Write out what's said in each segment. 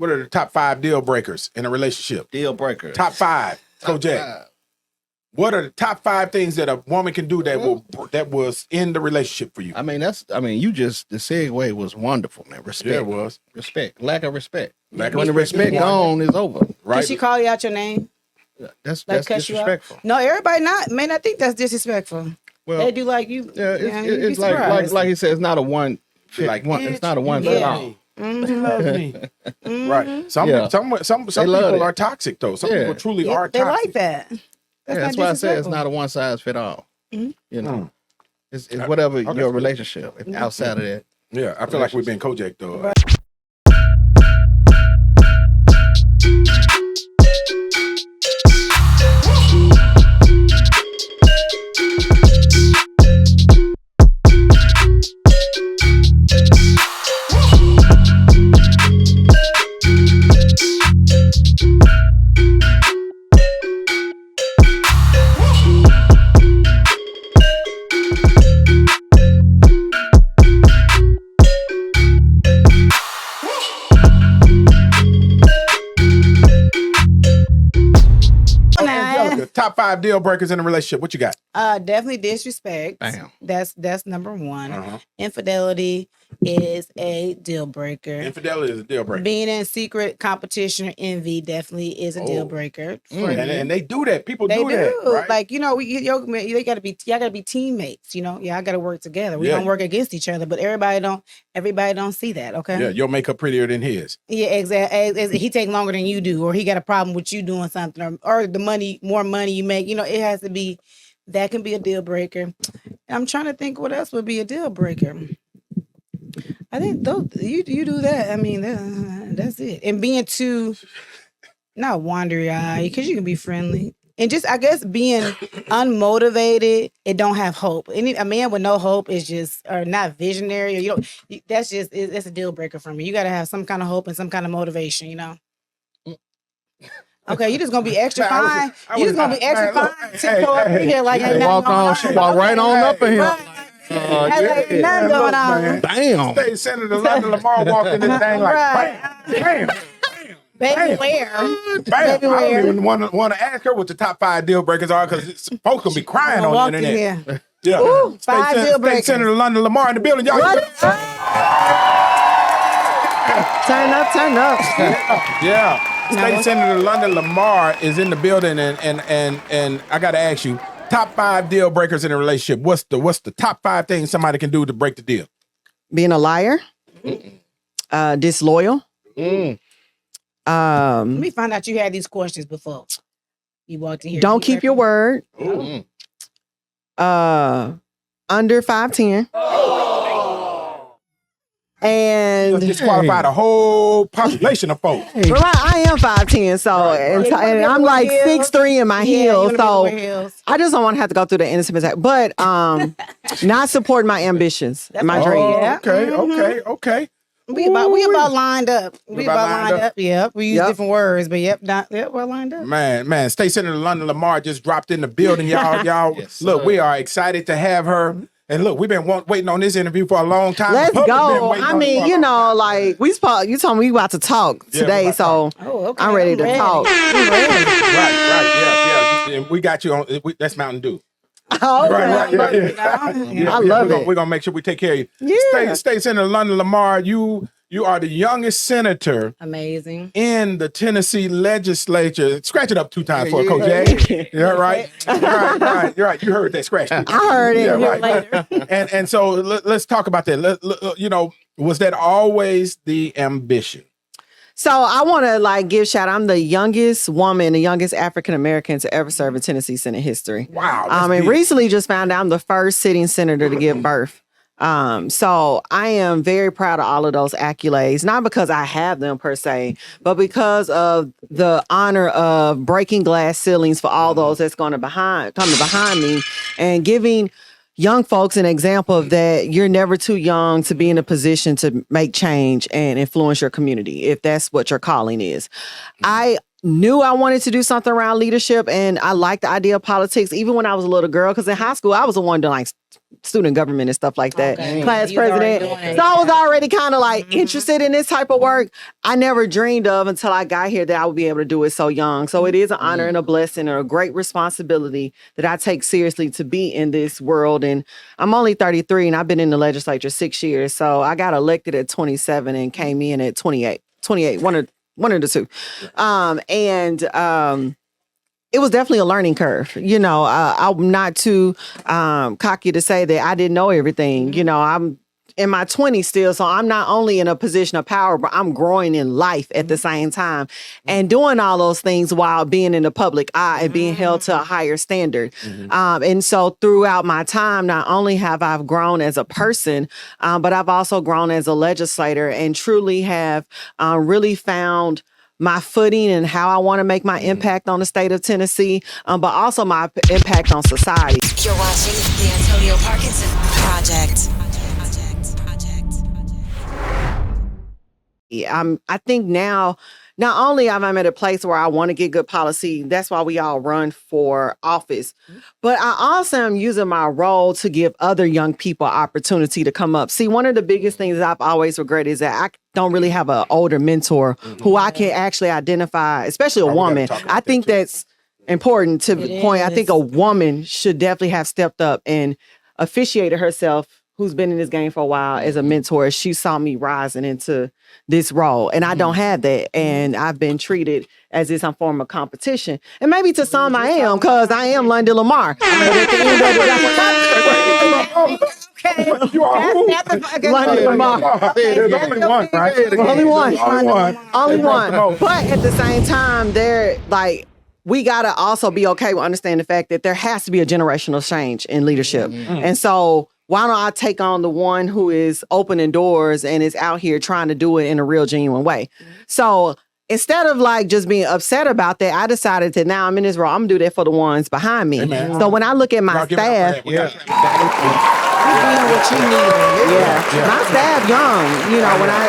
What are the top 5 deal breakers in a relationship? Deal breaker. Top 5. Kojak. What are the top 5 things that a woman can do that was in the relationship for you? I mean, the segue was wonderful, man. Respect. Yeah, it was. Respect. Lack of respect. When the respect gone, it's over. Right. Did she call you out your name? That's Like disrespectful. No, everybody may not think that's disrespectful. Well, they do like you. Yeah, it's like he said, it's not a one fit. It's not a one fit all. She loves me. Right. Some people are toxic though. Some people truly are toxic. They like that. That's why I said it's not a one size fit all. You know, it's whatever your relationship. Outside of that, yeah, I feel like we've been Kojak though. Right. Top 5 deal breakers in a relationship. What you got? Definitely disrespect. Bam. That's number one. Infidelity is a deal breaker. Infidelity is a deal breaker. Being in secret competition or envy definitely is a deal breaker. And they do that. People do that. Right? Like, you know, y'all gotta be teammates, you know. Y'all gotta work together. We don't work against each other, but everybody don't see that, okay? Yeah, your makeup prettier than his. Yeah, exactly. He take longer than you do, or he got a problem with you doing something, or the more money you make, you know, it has to be, that can be a deal breaker. I'm trying to think what else would be a deal breaker. I think you do that. I mean, that's it. And being too, not wandery eye, because you can be friendly. And just, I guess, being unmotivated, it don't have hope. A man with no hope is just, or not visionary, or that's a deal breaker for me. You got to have some kind of hope and some kind of motivation, you know? Okay, you just gonna be extra fine. You just gonna be extra fine. Tiptoe up in here like ain't nothing going on. She walk right on up in here. Ain't nothing going on. Damn. State Senator London Lamar walked in this thing like, bam. Baby, where? Bam. I don't even want to ask her what the top 5 deal breakers are, because folks gonna be crying on the internet. Yeah. Ooh, 5 deal breakers. State Senator London Lamar in the building. Y'all. Turn up. Yeah. State Senator London Lamar is in the building, and I got to ask you, top 5 deal breakers in a relationship. What's the top 5 things somebody can do to break the deal? Being a liar, disloyal. Let me find out you had these questions before you walked in here. Don't keep your word. Under 5'10". And disqualified a whole population of folks. Right, I am 5'10", so and I'm like 6'3" in my heels, so I just don't want to have to go through the innocent attack. But not supporting my ambitions, my dreams. Okay. We about lined up. We about lined up. Yep. We use different words, but we're lined up. Man. State Senator London Lamar just dropped in the building, y'all. Yes, look, we are excited to have her. And look, we've been waiting on this interview for a long time. Let's go. I mean, you know, like you told me we about to talk today, so I'm ready to talk. Right. Yeah. We got you on. That's Mountain Dew. Oh, right. I love it. We're gonna make sure we take care of you. Yeah. State Senator London Lamar, you are the youngest senator. Amazing. In the Tennessee legislature. Scratch it up 2 times for Coach Jay. Yeah, right. You're right. You heard that scratch. I heard it. Yeah, right. And so let's talk about that. You know, was that always the ambition? So I want to give shout out. I'm the youngest woman, the youngest African American to ever serve in Tennessee Senate history. Wow. And recently just found out I'm the first sitting senator to give birth. So I am very proud of all of those accolades, not because I have them per se, but because of the honor of breaking glass ceilings for all those that's coming behind me and giving young folks an example of that you're never too young to be in a position to make change and influence your community, if that's what your calling is. I knew I wanted to do something around leadership, and I liked the idea of politics even when I was a little girl, because in high school I was the one doing like student government and stuff like that, class You was already president. doing it. So I was already kind of like interested in this type of work. I never dreamed of until I got here that I would be able to do it so young. So it is an honor and a blessing and a great responsibility that I take seriously to be in this world. And I'm only 33 and I've been in the legislature 6 years. So I got elected at 27 and came in at 28, one of the two. It was definitely a learning curve. You know, I'm not too cocky to say that I didn't know everything. You know, I'm in my 20s still, so I'm not only in a position of power, but I'm growing in life at the same time and doing all those things while being in the public eye and being held to a higher standard. And so throughout my time, not only have I grown as a person, but I've also grown as a legislator and truly have really found my footing and how I want to make my impact on the state of Tennessee, but also my impact on society. You're watching the Antonio Parkinson Project. I think now, not only am I at a place where I want to get good policy, that's why we all run for office, but I also am using my role to give other young people opportunity to come up. See, one of the biggest things that I've always regretted is that I don't really have an older mentor who I can actually identify, especially a woman. I think that's important to the point. I think a woman should definitely have stepped up and officiated herself, who's been in this game for a while, as a mentor. She saw me rising into this role, and I don't have that. And I've been treated as if I'm form of competition. And maybe to some I am, because I am London Lamar. But at the end of the day, You are who? London Lamar. There's only one, right? Only one. Only one. Most. But at the same time, they're like, we got to also be okay with understanding the fact that there has to be a generational change in leadership. And so why don't I take on the one who is opening doors and is out here trying to do it in a real, genuine way? So instead of like just being upset about that, I decided that now I'm in this role, I'm gonna do that for the ones behind me. Amen. So when I look at my Y'all give it up staff, for that. my staff young, you know, when I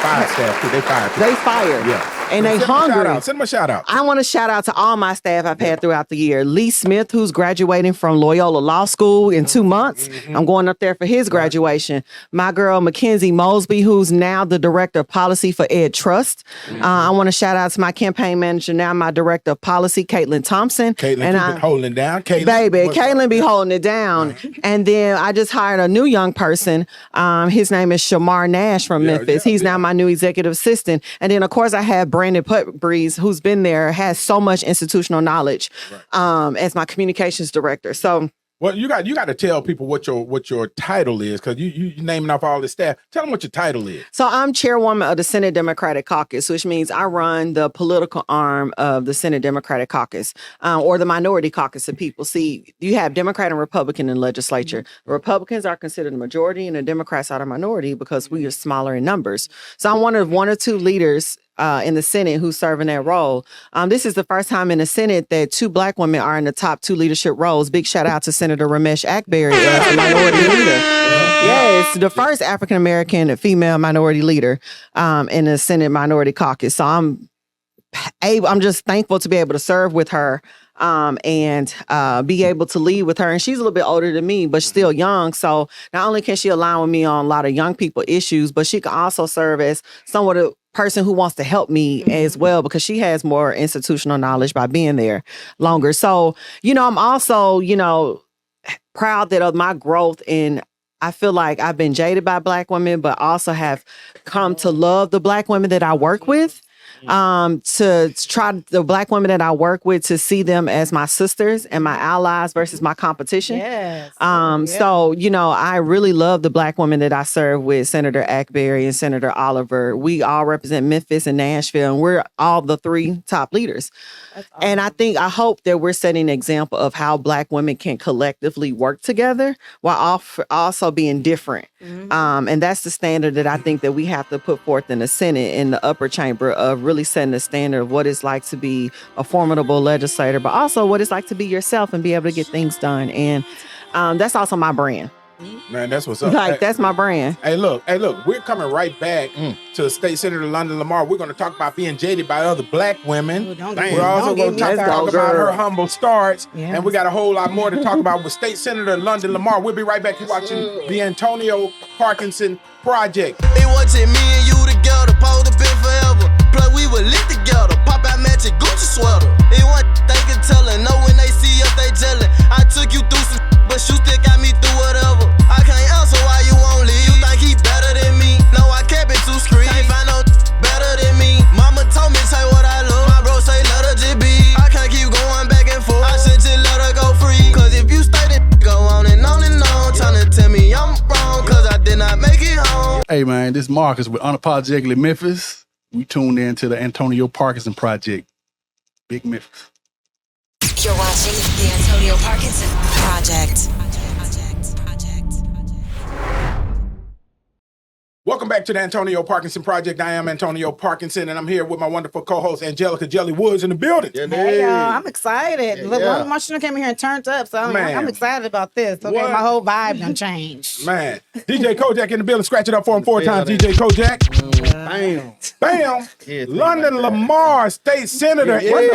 fire staff too. They fire. they fired. Yeah. And they hungry. Send them a shout out. I want to shout out to all my staff I've had throughout the year. Lee Smith, who's graduating from Loyola Law School in 2 months. I'm going up there for his graduation. My girl, Mackenzie Mosby, who's now the Director of Policy for Ed Trust. I want to shout out to my campaign manager, now my Director of Policy, Caitlin Thompson. Caitlin, keep it holding it down. Caitlin be holding it down. And then I just hired a new young person. His name is Shamar Nash from Memphis. He's now my new executive assistant. And then, of course, I have Brandon Putbreeze, who's been there, has so much institutional knowledge as my communications director. So, well, you got to tell people what your title is, because you naming off all this staff. Tell them what your title is. So I'm chairwoman of the Senate Democratic Caucus, which means I run the political arm of the Senate Democratic Caucus, or the minority caucus of people. See, you have Democrat and Republican in the legislature. The Republicans are considered the majority, and the Democrats are the minority because we are smaller in numbers. So I'm one or two leaders in the Senate who serve in that role. This is the first time in the Senate that 2 Black women are in the top 2 leadership roles. Big shout out to Senator Ramesh Akberry as a minority leader. Yes, the first African-American female minority leader in the Senate Minority Caucus. So I'm just thankful to be able to serve with her and be able to lead with her. And she's a little bit older than me, but still young. So not only can she align with me on a lot of young people issues, but she can also serve as somewhat a person who wants to help me as well, because she has more institutional knowledge by being there longer. So, you know, I'm also, you know, proud that of my growth in, I feel like I've been jaded by Black women, but also have come to love the Black women that I work with. To try the Black women that I work with to see them as my sisters and my allies versus my competition. Yes. So, you know, I really love the Black women that I serve with, Senator Akberry and Senator Oliver. We all represent Memphis and Nashville, and we're all the 3 top leaders. Awesome. And I hope that we're setting an example of how Black women can collectively work together while also being different. And that's the standard that I think that we have to put forth in the Senate, in the upper chamber, of really setting the standard of what it's like to be a formidable legislator, but also what it's like to be yourself and be able to get things done. And that's also my brand. Man, that's what's up. Like Hey, that's my brand. hey, look, we're coming right back to State Senator London Lamar. We're going to talk about being jaded by other black women. Ooh, don't We're also get going me to talk started. about her humble starts. Yeah. And we got a whole lot more to talk about with State Senator London Lamar. We'll be right back. You're watching the Antonio Parkinson Project. It wasn't me and you together, supposed to be forever. Plus we were lit together, pop out matching Gucci sweater. It wasn't they can tell her, no when they see us they jealous. I took you through some but you still got me through whatever. I can't answer why you won't leave. You think he better than me? No, I kept it too screen. Can't find no better than me. Mama told me say what I love. My bro say let her just be. I can't keep going back and forth. I should just let her go free. Cause if you stay then go on and on and on, trying to tell me I'm wrong cause I did not make it home. Hey man, this is Marcus with Unapologetically Memphis. We tuned in to the Antonio Parkinson Project. Big Memphis. You're watching the Antonio Parkinson Project. Welcome back to the Antonio Parkinson Project. I am Antonio Parkinson, and I'm here with my wonderful co-host, Angelica Jelly Woods, in the building. Hey, y'all, I'm excited. Look, yeah. Marshall came in here and turned up, so Man. I'm excited about this. Okay, What? my whole vibe done changed. Man, DJ Kojak in the building. Scratch it up for him 4 times, DJ Kojak. Bam. Bam. Yeah, London like that. Lamar, State Senator. Yeah. In the building.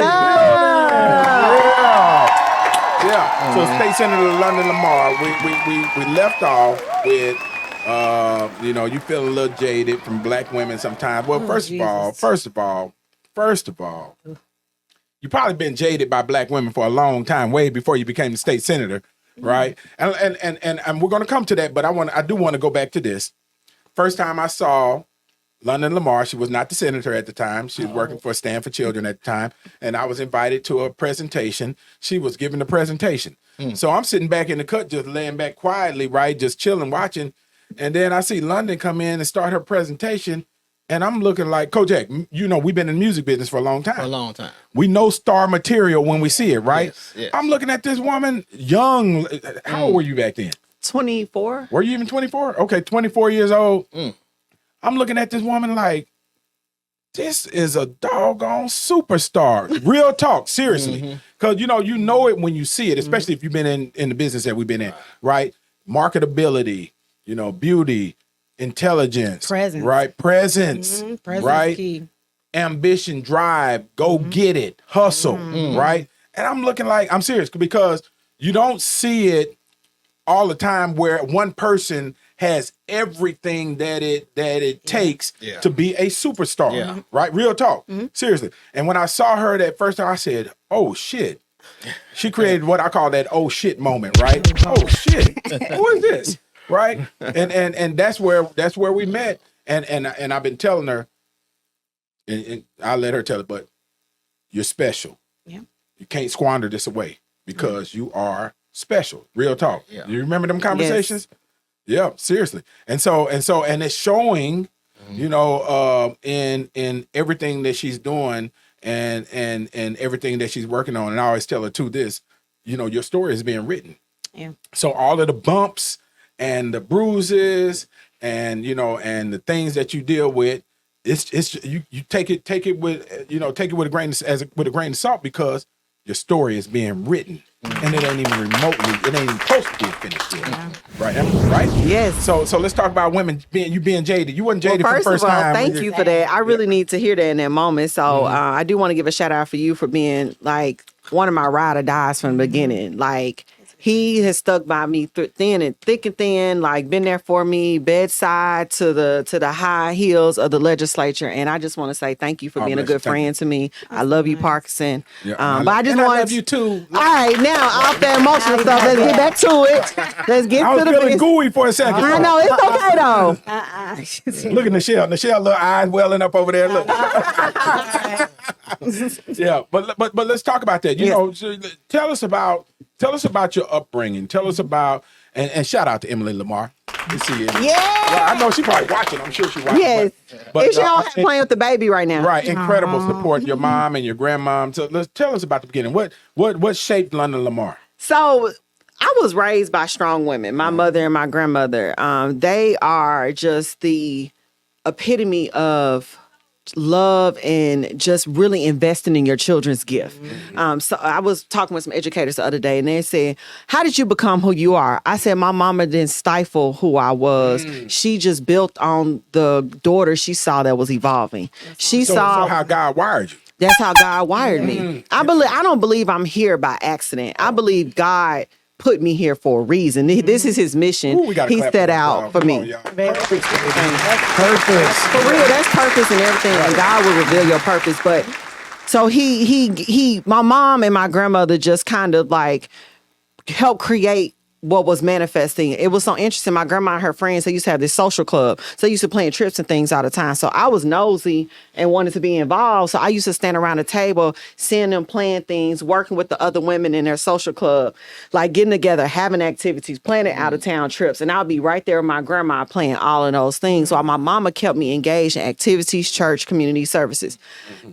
Yeah. So State Senator London Lamar, we left off with, you feel a little jaded from black women sometimes. Well, first of all, you probably been jaded by black women for a long time, way before you became the state senator, right? And we're going to come to that, but I do want to go back to this. First time I saw London Lamar, she was not the senator at the time. She was working for Stand for Children at the time. And I was invited to a presentation. She was giving the presentation. So I'm sitting back in the cut, just laying back quietly, right? Just chilling, watching. And then I see London come in and start her presentation. And I'm looking like, Kojak, we've been in the music business for a long time. For a long time. We know star material when we see it, right? Yes, yes. I'm looking at this woman, young. How old were you back then? 24. Were you even 24? Okay, 24 years old. I'm looking at this woman like, this is a doggone superstar. Real talk, seriously. Because, you know it when you see it, especially if you've been in the business that we've been in, right? Marketability, beauty, intelligence. Presence. Right? Presence. Presence right? key. Ambition, drive, go get it, hustle, right? And I'm looking like, I'm serious, because you don't see it all the time where one person has everything that it takes to be a superstar, right? Real talk, seriously. And when I saw her that first time, I said, "Oh shit!" She created what I call that "oh shit" moment, right? Oh shit, who is this, right? And that's where we met. And I've been telling her, and I'll let her tell it, but you're special. Yeah, you can't squander this away because you are special. Real talk. Yeah. You remember them conversations? Yeah, seriously. And it's showing, in everything that she's doing and everything that she's working on. And I always tell her too this, your story is being written. yeah. So all of the bumps and the bruises and and the things that you deal with, it's you take it with a grain of salt, because your story is being written. And it ain't even close to being finished yet. Yeah. Right? Right? Yes. So let's talk about women being jaded. You wasn't jaded for the First first of all, time. thank you for that. I really need to hear that in that moment. So I do want to give a shout out for you for being like one of my ride or dies from the beginning. Like, he has stuck by me thick and thin, like been there for me, bedside to the high heels of the legislature. And I just want to say thank you for being a good friend to me. I love you, Parkinson. Yeah, But I just I want love you too. All right, now off that emotional stuff, let's get back to it. Let's get I was to the feeling business. gooey for a second. I know, it's okay though. Look at Nichelle. Nichelle, little eyes welling up over there. Look. Yeah, but let's talk about that. Tell us about your upbringing. Tell us about and shout out to Emily Lamar. You see it. Yeah. Well, I know she's probably watching. I'm sure she's watching. Yes. But If she don't have playing with the baby right now. right, incredible support. Your mom and your grandmom. So let's tell us about the beginning. What shaped London Lamar? So I was raised by strong women, my mother and my grandmother. They are just the epitome of love and just really investing in your children's gift. So I was talking with some educators the other day, and they said, how did you become who you are? I said, my mama didn't stifle who I was. She just built on the daughter she saw that was evolving. She saw how God wired you. That's how God wired me. I don't believe I'm here by accident. I believe God put me here for a reason. This is his mission. Ooh, he set out for me. Purpose. For real, that's purpose and everything. And God will reveal your purpose. But so my mom and my grandmother just kind of like helped create what was manifesting. It was so interesting. My grandma and her friends, they used to have this social club. So they used to plan trips and things all the time. So I was nosy and wanted to be involved. So I used to stand around the table, seeing them plan things, working with the other women in their social club, like getting together, having activities, planning out of town trips. And I'll be right there with my grandma playing all of those things. While my mama kept me engaged in activities, church, community services.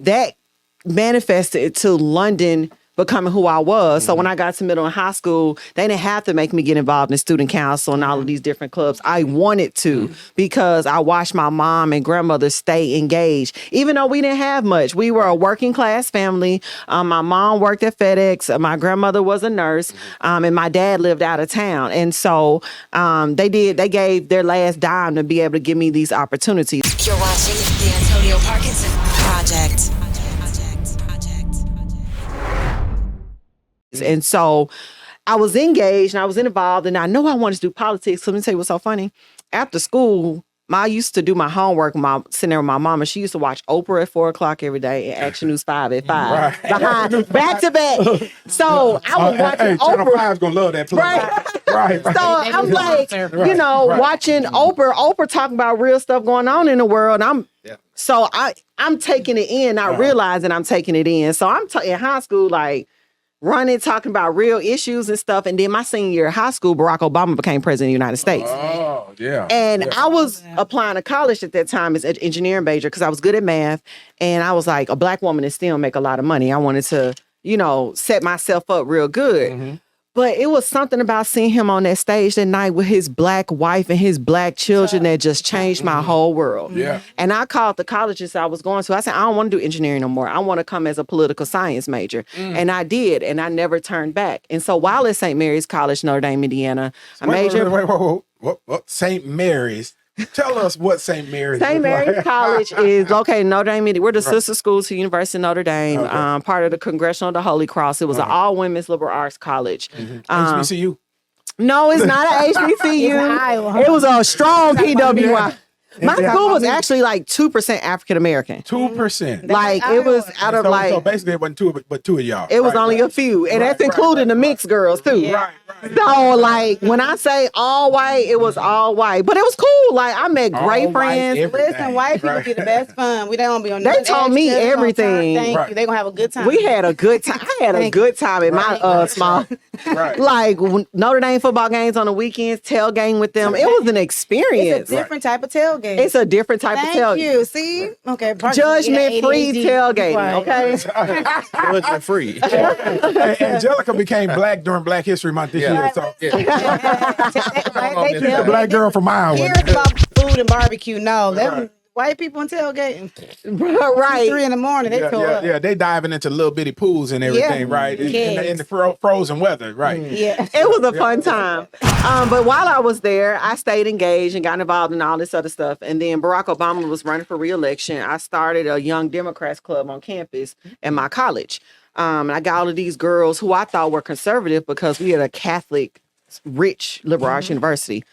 That manifested to London becoming who I was. So when I got to middle and high school, they didn't have to make me get involved in student council and all of these different clubs. I wanted to because I watched my mom and grandmother stay engaged. Even though we didn't have much, we were a working class family. My mom worked at FedEx. My grandmother was a nurse. And my dad lived out of town. And so they gave their last dime to be able to give me these opportunities. You're watching the Antonio Parkinson Project. And so I was engaged and I was involved and I know I wanted to do politics. So let me tell you what's so funny. After school, I used to do my homework sitting there with my mama. She used to watch Oprah at 4:00 every day and Action News 5 at 5. Behind, back to back. So I was watching Oprah. Channel 5's gonna love that. Right. So I'm like, watching Oprah talking about real stuff going on in the world. So I'm taking it in, not realizing I'm taking it in. So I'm in high school, like, running, talking about real issues and stuff. And then my senior year of high school, Barack Obama became president of the United States. Oh, yeah. And I was applying to college at that time as an engineering major because I was good at math. And I was like, a black woman in STEM make a lot of money. I wanted to, set myself up real good. But it was something about seeing him on that stage that night with his black wife and his black children that just changed my whole world. Yeah. And I called the colleges I was going to. I said, I don't want to do engineering no more. I want to come as a political science major. And I did. And I never turned back. And so while at St. Mary's College, Notre Dame, Indiana, I majored. What? St. Mary's? Tell us what St. Mary's St. Mary's College is located in Notre Dame. We're the sister school to University of Notre Dame, part of the Congressional of the Holy Cross. It was an all-women's liberal arts college. HBCU? No, it's not an HBCU. It was a strong PWI. My school was actually like 2% African American. 2%. Like it was out of like. So basically, it wasn't two of y'all. It was only a few, and that's including the mixed girls too. Right. So like when I say all white, it was all white, but it was cool. Like I met great friends. Listen, white people get the best fun. We don't be on. They taught me everything. Thank you. They gonna have a good time. We had a good time. I had a good time at my small. Like Notre Dame football games on the weekends, tailgating with them. It was an experience. It's a different type of tailgate. It's a different type of tailgate. Thank you. See? Okay. Judgment-free tailgating, okay? Judgment-free. Angelica became black during Black History Month this year. So she's a black girl from Iowa. Here's about food and barbecue. No, them white people in tailgating. Right. 3 a.m. They tore up. Yeah, they diving into little bitty pools and everything, right? In the frozen weather, right? Yeah. It was a fun time. But while I was there, I stayed engaged and got involved in all this other stuff. And then Barack Obama was running for re-election. I started a Young Democrats Club on campus at my college. And I got all of these girls who I thought were conservative because we had a Catholic, rich liberal arts university.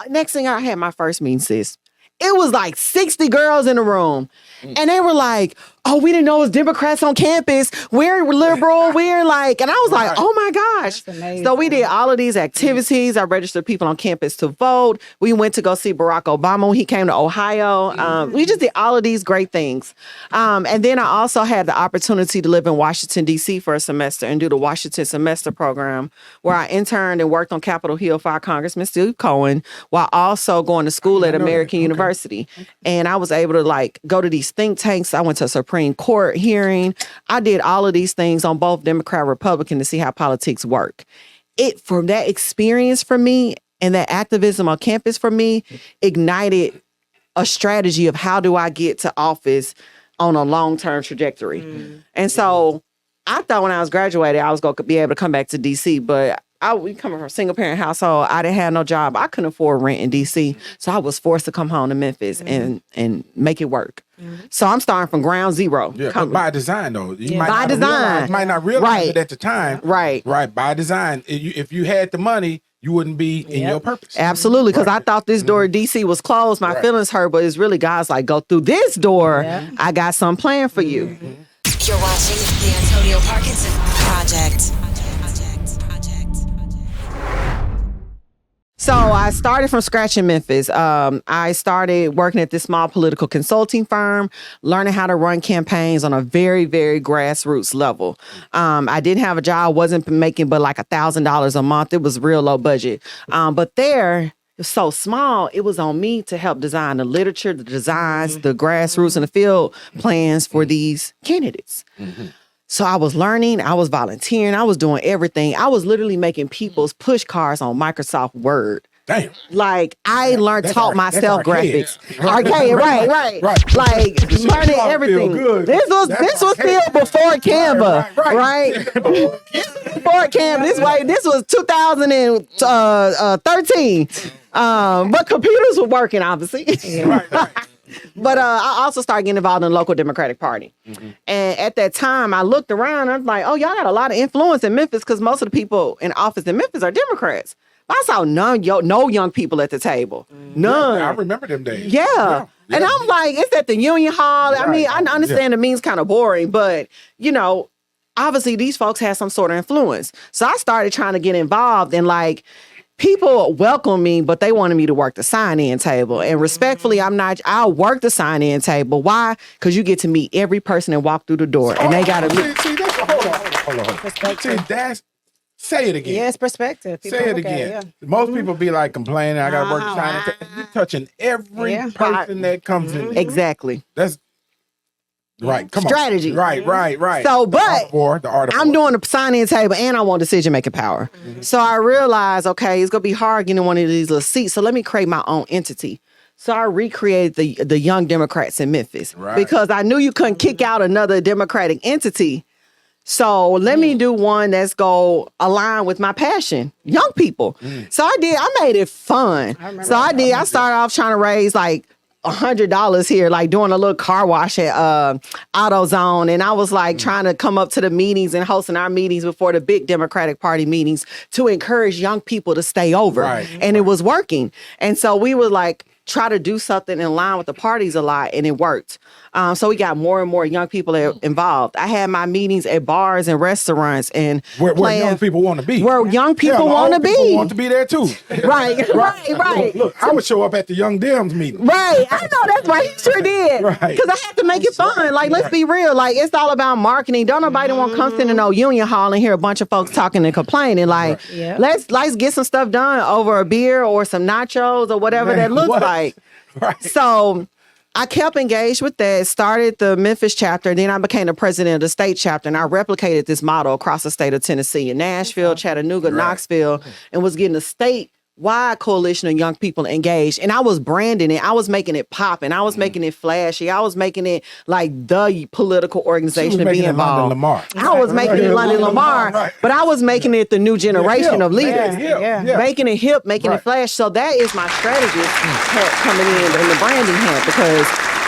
Next thing I had my first meeting, sis. It was like 60 girls in the room. And they were like, oh, we didn't know it was Democrats on campus. We're liberal. We're like, and I was like, oh my gosh. So we did all of these activities. I registered people on campus to vote. We went to go see Barack Obama when he came to Ohio. We just did all of these great things. And then I also had the opportunity to live in Washington, D.C. for a semester and do the Washington semester program where I interned and worked on Capitol Hill for our Congressman Steve Cohen while also going to school at American University. And I was able to like go to these think tanks. I went to a Supreme Court hearing. I did all of these things on both Democrat, Republican to see how politics work. From that experience for me and that activism on campus for me ignited a strategy of how do I get to office on a long-term trajectory. And so I thought when I was graduated, I was going to be able to come back to DC, but we coming from a single parent household. I didn't have no job. I couldn't afford rent in DC. So I was forced to come home to Memphis and make it work. So I'm starting from ground zero. Yeah, but by design though. You By design. might not realize it at the time. Right. By design. If you had the money, you wouldn't be in your purpose. Absolutely. Because I thought this door to DC was closed. My feelings hurt, but it's really God's like, go through this door. Yeah. I got some plan for you. You're watching the Antonio Parkinson Project. So I started from scratch in Memphis. I started working at this small political consulting firm, learning how to run campaigns on a very, very grassroots level. I didn't have a job, wasn't making but like $1,000 a month. It was real low budget. But there, it was so small, it was on me to help design the literature, the designs, the grassroots and the field plans for these candidates. So I was learning, I was volunteering, I was doing everything. I was literally making people's push cards on Microsoft Word. Damn. Like I taught myself graphics. Archaic, right. Like learning everything. This was still before Canva, right? Before Canva. This was 2013. But computers were working, obviously. Right. But I also started getting involved in the local Democratic Party. And at that time, I looked around. I was like, oh, y'all got a lot of influence in Memphis because most of the people in office in Memphis are Democrats. But I saw no young people at the table. None. Yeah, I remember them days. Yeah. And I'm like, it's at the Union Hall. Right. I mean, I understand it means kind of boring, but, obviously these folks had some sort of influence. So I started trying to get involved and people welcome me, but they wanted me to work the sign-in table. And respectfully, I'll work the sign-in table. Why? Because you get to meet every person and walk through the door. And they got to meet. Hold on. See, say it again. Yeah, it's perspective. People say it again. Yeah. Most people be like complaining, I got to work the sign-in table. You're touching every person that comes in. Exactly. That's right. Come strategy. On. Right. So, but the art of I'm doing the sign-in table and I want decision-making power. So I realized, okay, it's going to be hard getting one of these little seats. So let me create my own entity. So I recreated the Young Democrats in Memphis because I knew you couldn't kick out another Democratic entity. So let me do one that's go align with my passion, young people. So I made it fun. I started off trying to raise $100 here, doing a little car wash at AutoZone. And I was trying to come up to the meetings and hosting our meetings before the big Democratic Party meetings to encourage young people to stay over. And it was working. And so we were try to do something in line with the parties a lot, and it worked. So we got more and more young people involved. I had my meetings at bars and restaurants and where young people want to be. Where young people want to be. Want to be there too. Right. Look, I would show up at the Young Dems meeting. Right. I know that's right. He sure did. Right. Because I had to make it fun. Let's be real. It's all about marketing. Don't nobody want to come sit in no Union Hall and hear a bunch of folks talking and complaining. Let's get some stuff done over a beer or some nachos or whatever that looks like. Right. So I kept engaged with that, started the Memphis chapter, then I became the president of the state chapter, and I replicated this model across the state of Tennessee in Nashville, Chattanooga, Knoxville, and was getting a statewide coalition of young people engaged. And I was branding it. I was making it pop, and I was making it flashy. I was making it the political organization to be involved. London Lamar. I was making it London Lamar, but I was making it the new generation of leaders. Making it hip, making it flash. So that is my strategist hat coming in the branding hat, because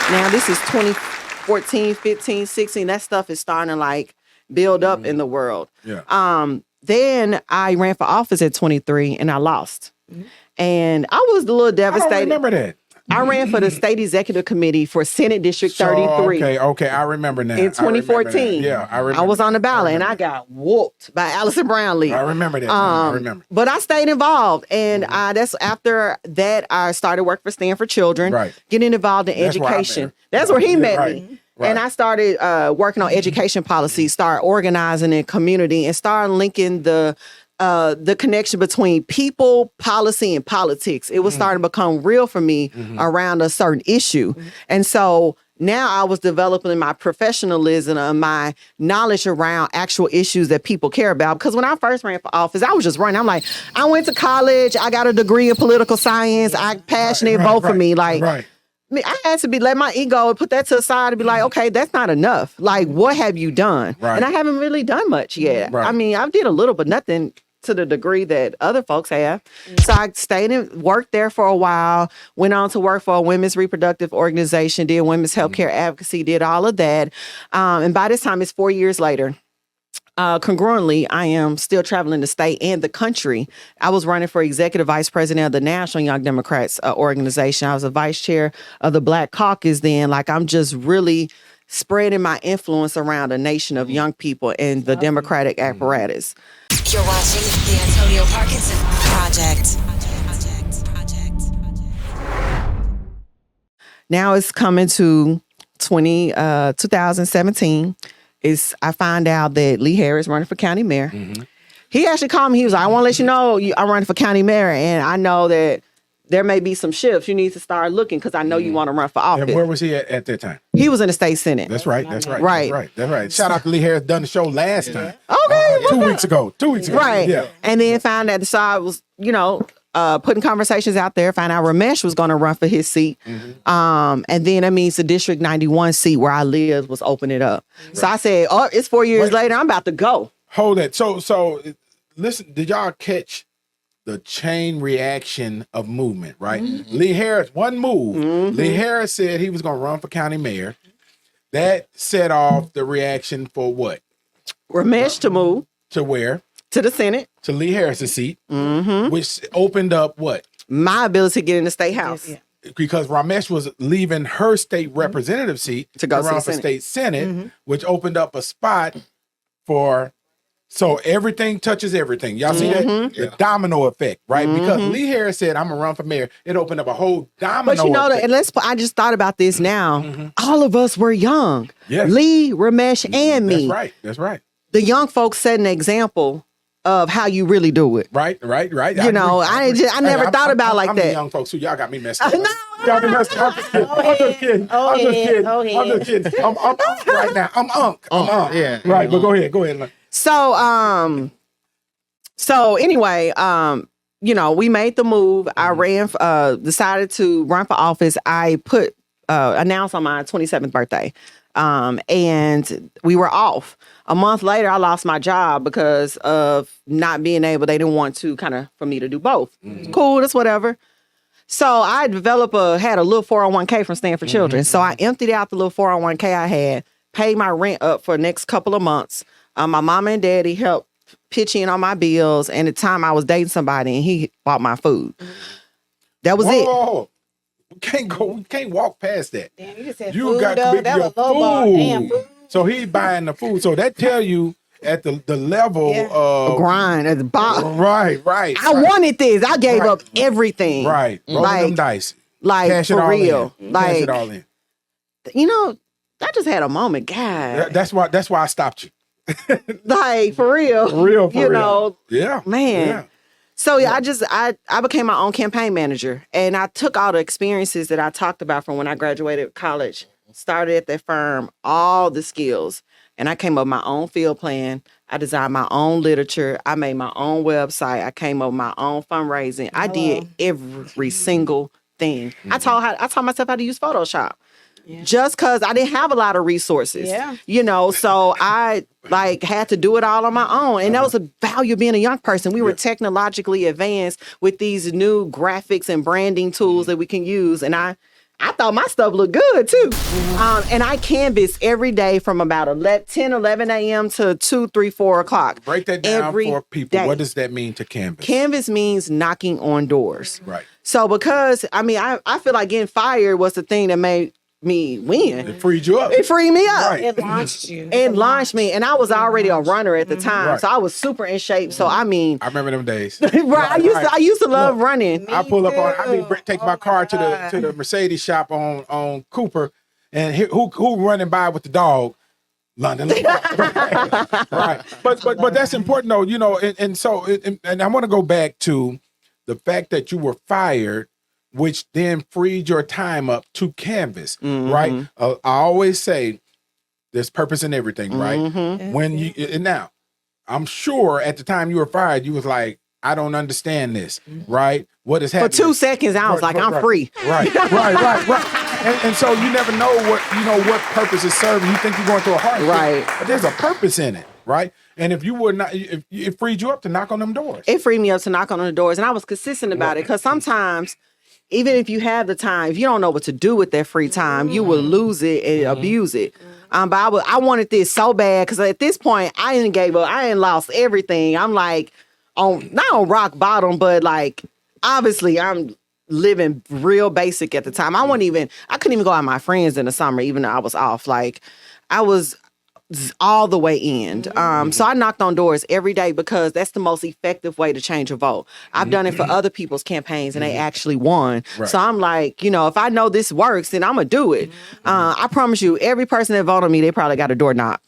now this is 2014, 15, 16. That stuff is starting to build up in the world. Then I ran for office at 23 and I lost. And I was a little devastated. I don't remember that. I ran for the state executive committee for Senate District 33. Okay, I remember now. In 2014. I remember. I was on the ballot and I got whooped by Allison Brownlee. I remember that. I remember. But I stayed involved. And that's after that, I started work for Stand for Children, getting involved in education. That's where he met me. And I started working on education policy, started organizing in community, and started linking the connection between people, policy, and politics. It was starting to become real for me around a certain issue. And so now I was developing my professionalism and my knowledge around actual issues that people care about. Because when I first ran for office, I was just running. I'm like, I went to college. I got a degree in political science. I passionate vote for me. I had to let my ego put that to the side and be like, okay, that's not enough. Like, what have you done? Right. And I haven't really done much yet. Right. I mean, I did a little, but nothing to the degree that other folks have. So I stayed and worked there for a while, went on to work for a women's reproductive organization, did women's healthcare advocacy, did all of that. And by this time, it's 4 years later. Congruently, I am still traveling the state and the country. I was running for executive vice president of the National Young Democrats organization. I was a vice chair of the Black Caucus then. Like, I'm just really spreading my influence around a nation of young people and the Democratic apparatus. You're watching the Antonio Parkinson Project. Now it's coming to 2017. I find out that Lee Harris running for county mayor. He actually called me. He was like, I want to let you know I'm running for county mayor, and I know that there may be some shifts. You need to start looking because I know you want to run for office. And where was he at that time? He was in the state senate. That's right. That's right. Right. That's right. That's right. Shout out to Lee Harris. Done the show last time. Okay. 2 weeks ago. 2 weeks ago. Right. Yeah. And then found out, so I was, putting conversations out there, found out Ramesh was going to run for his seat. And then that means the District 91 seat where I live was opening up. So I said, it's 4 years later. I'm about to go. Hold it. So listen, did y'all catch the chain reaction of movement, right? Lee Harris, one move. Lee Harris said he was going to run for county mayor. That set off the reaction for what? Ramesh to move. To where? To the Senate. To Lee Harris's seat, which opened up what? My ability to get in the state house. Because Ramesh was leaving her state representative seat to go run for Senate. state senate, which opened up a spot for. So everything touches everything. Y'all see that? The domino effect, right? Because Lee Harris said, I'm going to run for mayor. It opened up a whole domino effect. And I just thought about this now. All of us were young. Yes. Lee, Ramesh, and me. That's right. That's right. The young folks set an example of how you really do it. Right. I never thought about like I'm that. The young folks too. Y'all got me messed up. No. Y'all got me messed up. I'm just kidding. I'm just kidding. I'm unk right now. I'm unk. Yeah. Right. But go ahead. So anyway, we made the move. I decided to run for office. I announced on my 27th birthday. And we were off. A month later, I lost my job because of not being able, they didn't want to for me to do both. Cool, that's whatever. So I had a little 401k from Stand for Children. So I emptied out the little 401k I had, paid my rent up for the next couple of months. My mama and daddy helped pitch in on my bills. And at the time I was dating somebody and he bought my food. That was it. Whoa. We can't walk past that. Damn, you just said You food, got though. to be That your was low bar. Damn, food. food. So he's buying the food. So that tell you at the level of Grind at the bottom. Right. I wanted this. I gave up everything. Right. Rolling them dice. Like, Cash it for all real. in. Cash it all in. I just had a moment, God. That's why I stopped you. Like, for real. For real. Yeah. Man. Yeah. So I became my own campaign manager, and I took all the experiences that I talked about from when I graduated college, started at that firm, all the skills, and I came up with my own field plan. I designed my own literature. I made my own website. I came up with my own fundraising. I did every single thing. I taught myself how to use Photoshop. Yeah. Just because I didn't have a lot of resources, so I had to do it all on my own. And that was a value of being a young person. We were technologically advanced with these new graphics and branding tools that we can use. And I thought my stuff looked good too. And I canvass every day from about 10, 11 a.m. to 2, 3, 4 o'clock. Break that down for people. Day. What does that mean to canvass? Canvass means knocking on doors. Right. So because, I feel like getting fired was the thing that made me win. It freed you up. It freed me up. Right. It launched you. It launched me. And I was already a runner at the time. Right. So I was super in shape. So I remember them days. I used to love running. I pull up on. I take my car to the Mercedes shop on Cooper, and who running by with the dog? London Lamar. Right. But that's important though, and I want to go back to the fact that you were fired, which then freed your time up to canvas, right? I always say there's purpose in everything, right? When you, and now, I'm sure at the time you were fired, you was like, I don't understand this, right? What is happening? For 2 seconds, I was like, I'm free. Right. And so you never know what purpose is serving. You think you're going through a hardship, Right. but there's a purpose in it, right? And if you would not, if it freed you up to knock on them doors. It freed me up to knock on the doors, and I was consistent about it because sometimes, even if you have the time, if you don't know what to do with that free time, you will lose it and abuse it. But I wanted this so bad because at this point I didn't gave up. I ain't lost everything. I'm like not on rock bottom, but like obviously I'm living real basic at the time. I couldn't even go out with my friends in the summer, even though I was off. Like I was all the way in. So I knocked on doors every day because that's the most effective way to change a vote. I've done it for other people's campaigns and they actually won. Right. So I'm like, if I know this works, then I'm going to do it. I promise you, every person that voted on me, they probably got a doorknob.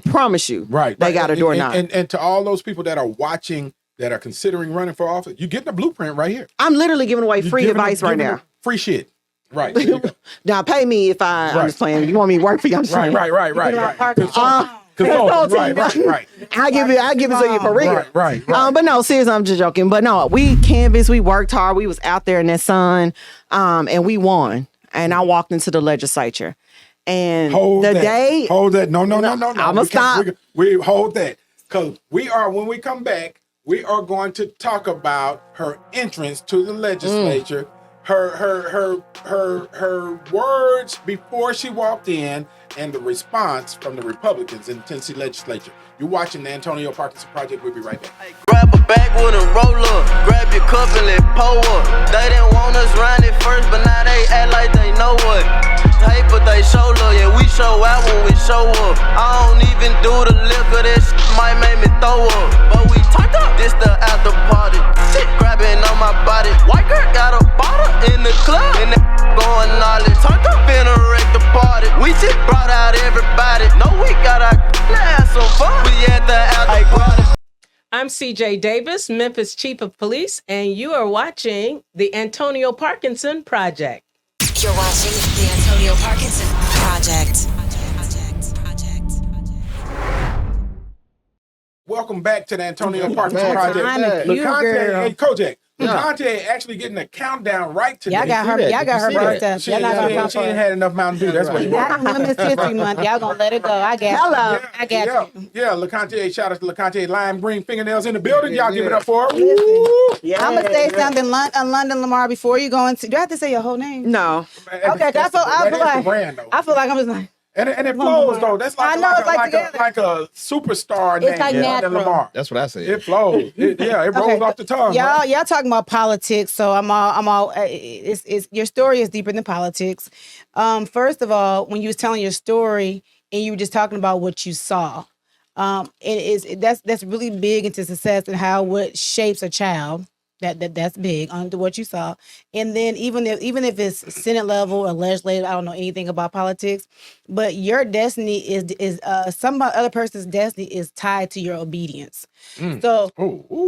Promise you. Right. They got a doorknob. And to all those people that are watching, that are considering running for office, you get the blueprint right here. I'm literally giving away free Giving advice them- right giving now. them free shit. Right. There you go. Now pay me if I'm just playing. You want me to work for you? I'm just Right. Consultant. Right. I give it to you for real. Right. But no, seriously, I'm just joking. But no, we canvassed, we worked hard, we was out there in that sun, and we won. And I walked into the legislature. And Hold that. day Hold that. No. I'ma stop. We hold that. Because when we come back, we are going to talk about her entrance to the legislature, her words before she walked in, and the response from the Republicans in the Tennessee legislature. You're watching the Antonio Parkinson Project. We'll be right back. Grab a backwood and roll up. Grab your cup and let pour up. They didn't want us round it first, but now they act like they know what. Hey, but they show love, yeah, we show out when we show up. I don't even do the liquor, that shit might make me throw up. But we turned up, this the after party. Shit grabbing on my body. White girl got a bottle in the club, and that going all it. Turned up in a wreck the party. We just brought out everybody. No, we got our have some fun. We at the after party. I'm CJ Davis, Memphis Chief of Police, and you are watching the Antonio Parkinson Project. You're watching the Antonio Parkinson Project. Welcome back to the Antonio Parkinson Back. Project. Trying to cue, girl. Hey, Kojak. Yeah. LaConte actually getting a countdown right today. Y'all got her. that? Y'all got her Did you see birthday. that? She Y'all not gonna come ain't for her. had enough Mountain Dew. That's what you Y'all Women's History Month. Y'all gonna let it go. I got Hello. I got you. Yeah, LaConte, shout out to LaConte, lime green fingernails in the building. Y'all give it up for her. Listen, Yeah. I'm gonna say something, London Lamar, before you go into. Do I have to say your whole name? No. Okay, 'cause I feel the brand, though. I feel like I'm just like And it flows, though. That's like, I know, it's like like a superstar name. It's like London natural. Lamar. That's what I said. It flows. It rolls off the tongue. right? y'all talking about politics, so I'm all. It's your story is deeper than politics. First of all, when you was telling your story and you were just talking about what you saw, that's really big into success and how what shapes a child. That's big onto what you saw. And then even if it's Senate level or legislative, I don't know anything about politics, but your destiny is some other person's destiny is tied to your obedience. So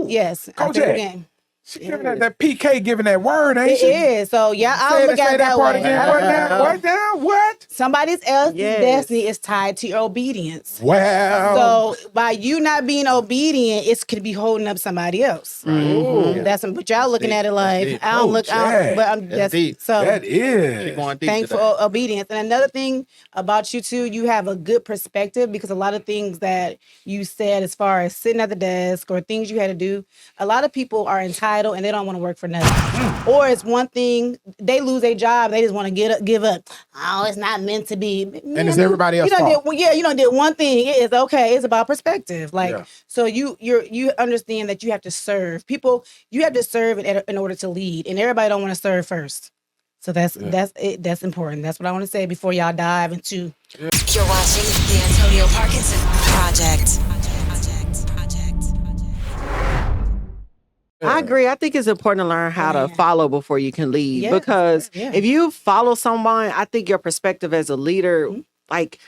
yes, I Coach said it Ed. again. She giving that PK giving that word, ain't It she? is. So yeah, I'll look at it that part way. again. What now? What now? What? Somebody else's Yes. destiny is tied to your obedience. Wow. So by you not being obedient, it could be holding up somebody else. Ooh, But y'all looking at it like deep. I don't look. Jack. But I'm That's deep. So that is. Keep going deep thankful today. obedience. And another thing about you too, you have a good perspective because a lot of things that you said as far as sitting at the desk or things you had to do, a lot of people are entitled and they don't want to work for nothing. Or it's one thing, they lose their job, they just want to give up. Oh, it's not meant to be. And it's everybody else's fault. You don't did one thing. It's okay. It's about perspective. Like Yeah. so you understand that you have to serve. People, you have to serve in order to lead. And everybody don't want to serve first. So that's important. That's what I want to say before y'all dive into. You're watching the Antonio Parkinson Project. I agree. I think it's important to learn how to follow before you can lead. Yes, Because yeah. if you follow someone, I think your perspective as a leader, like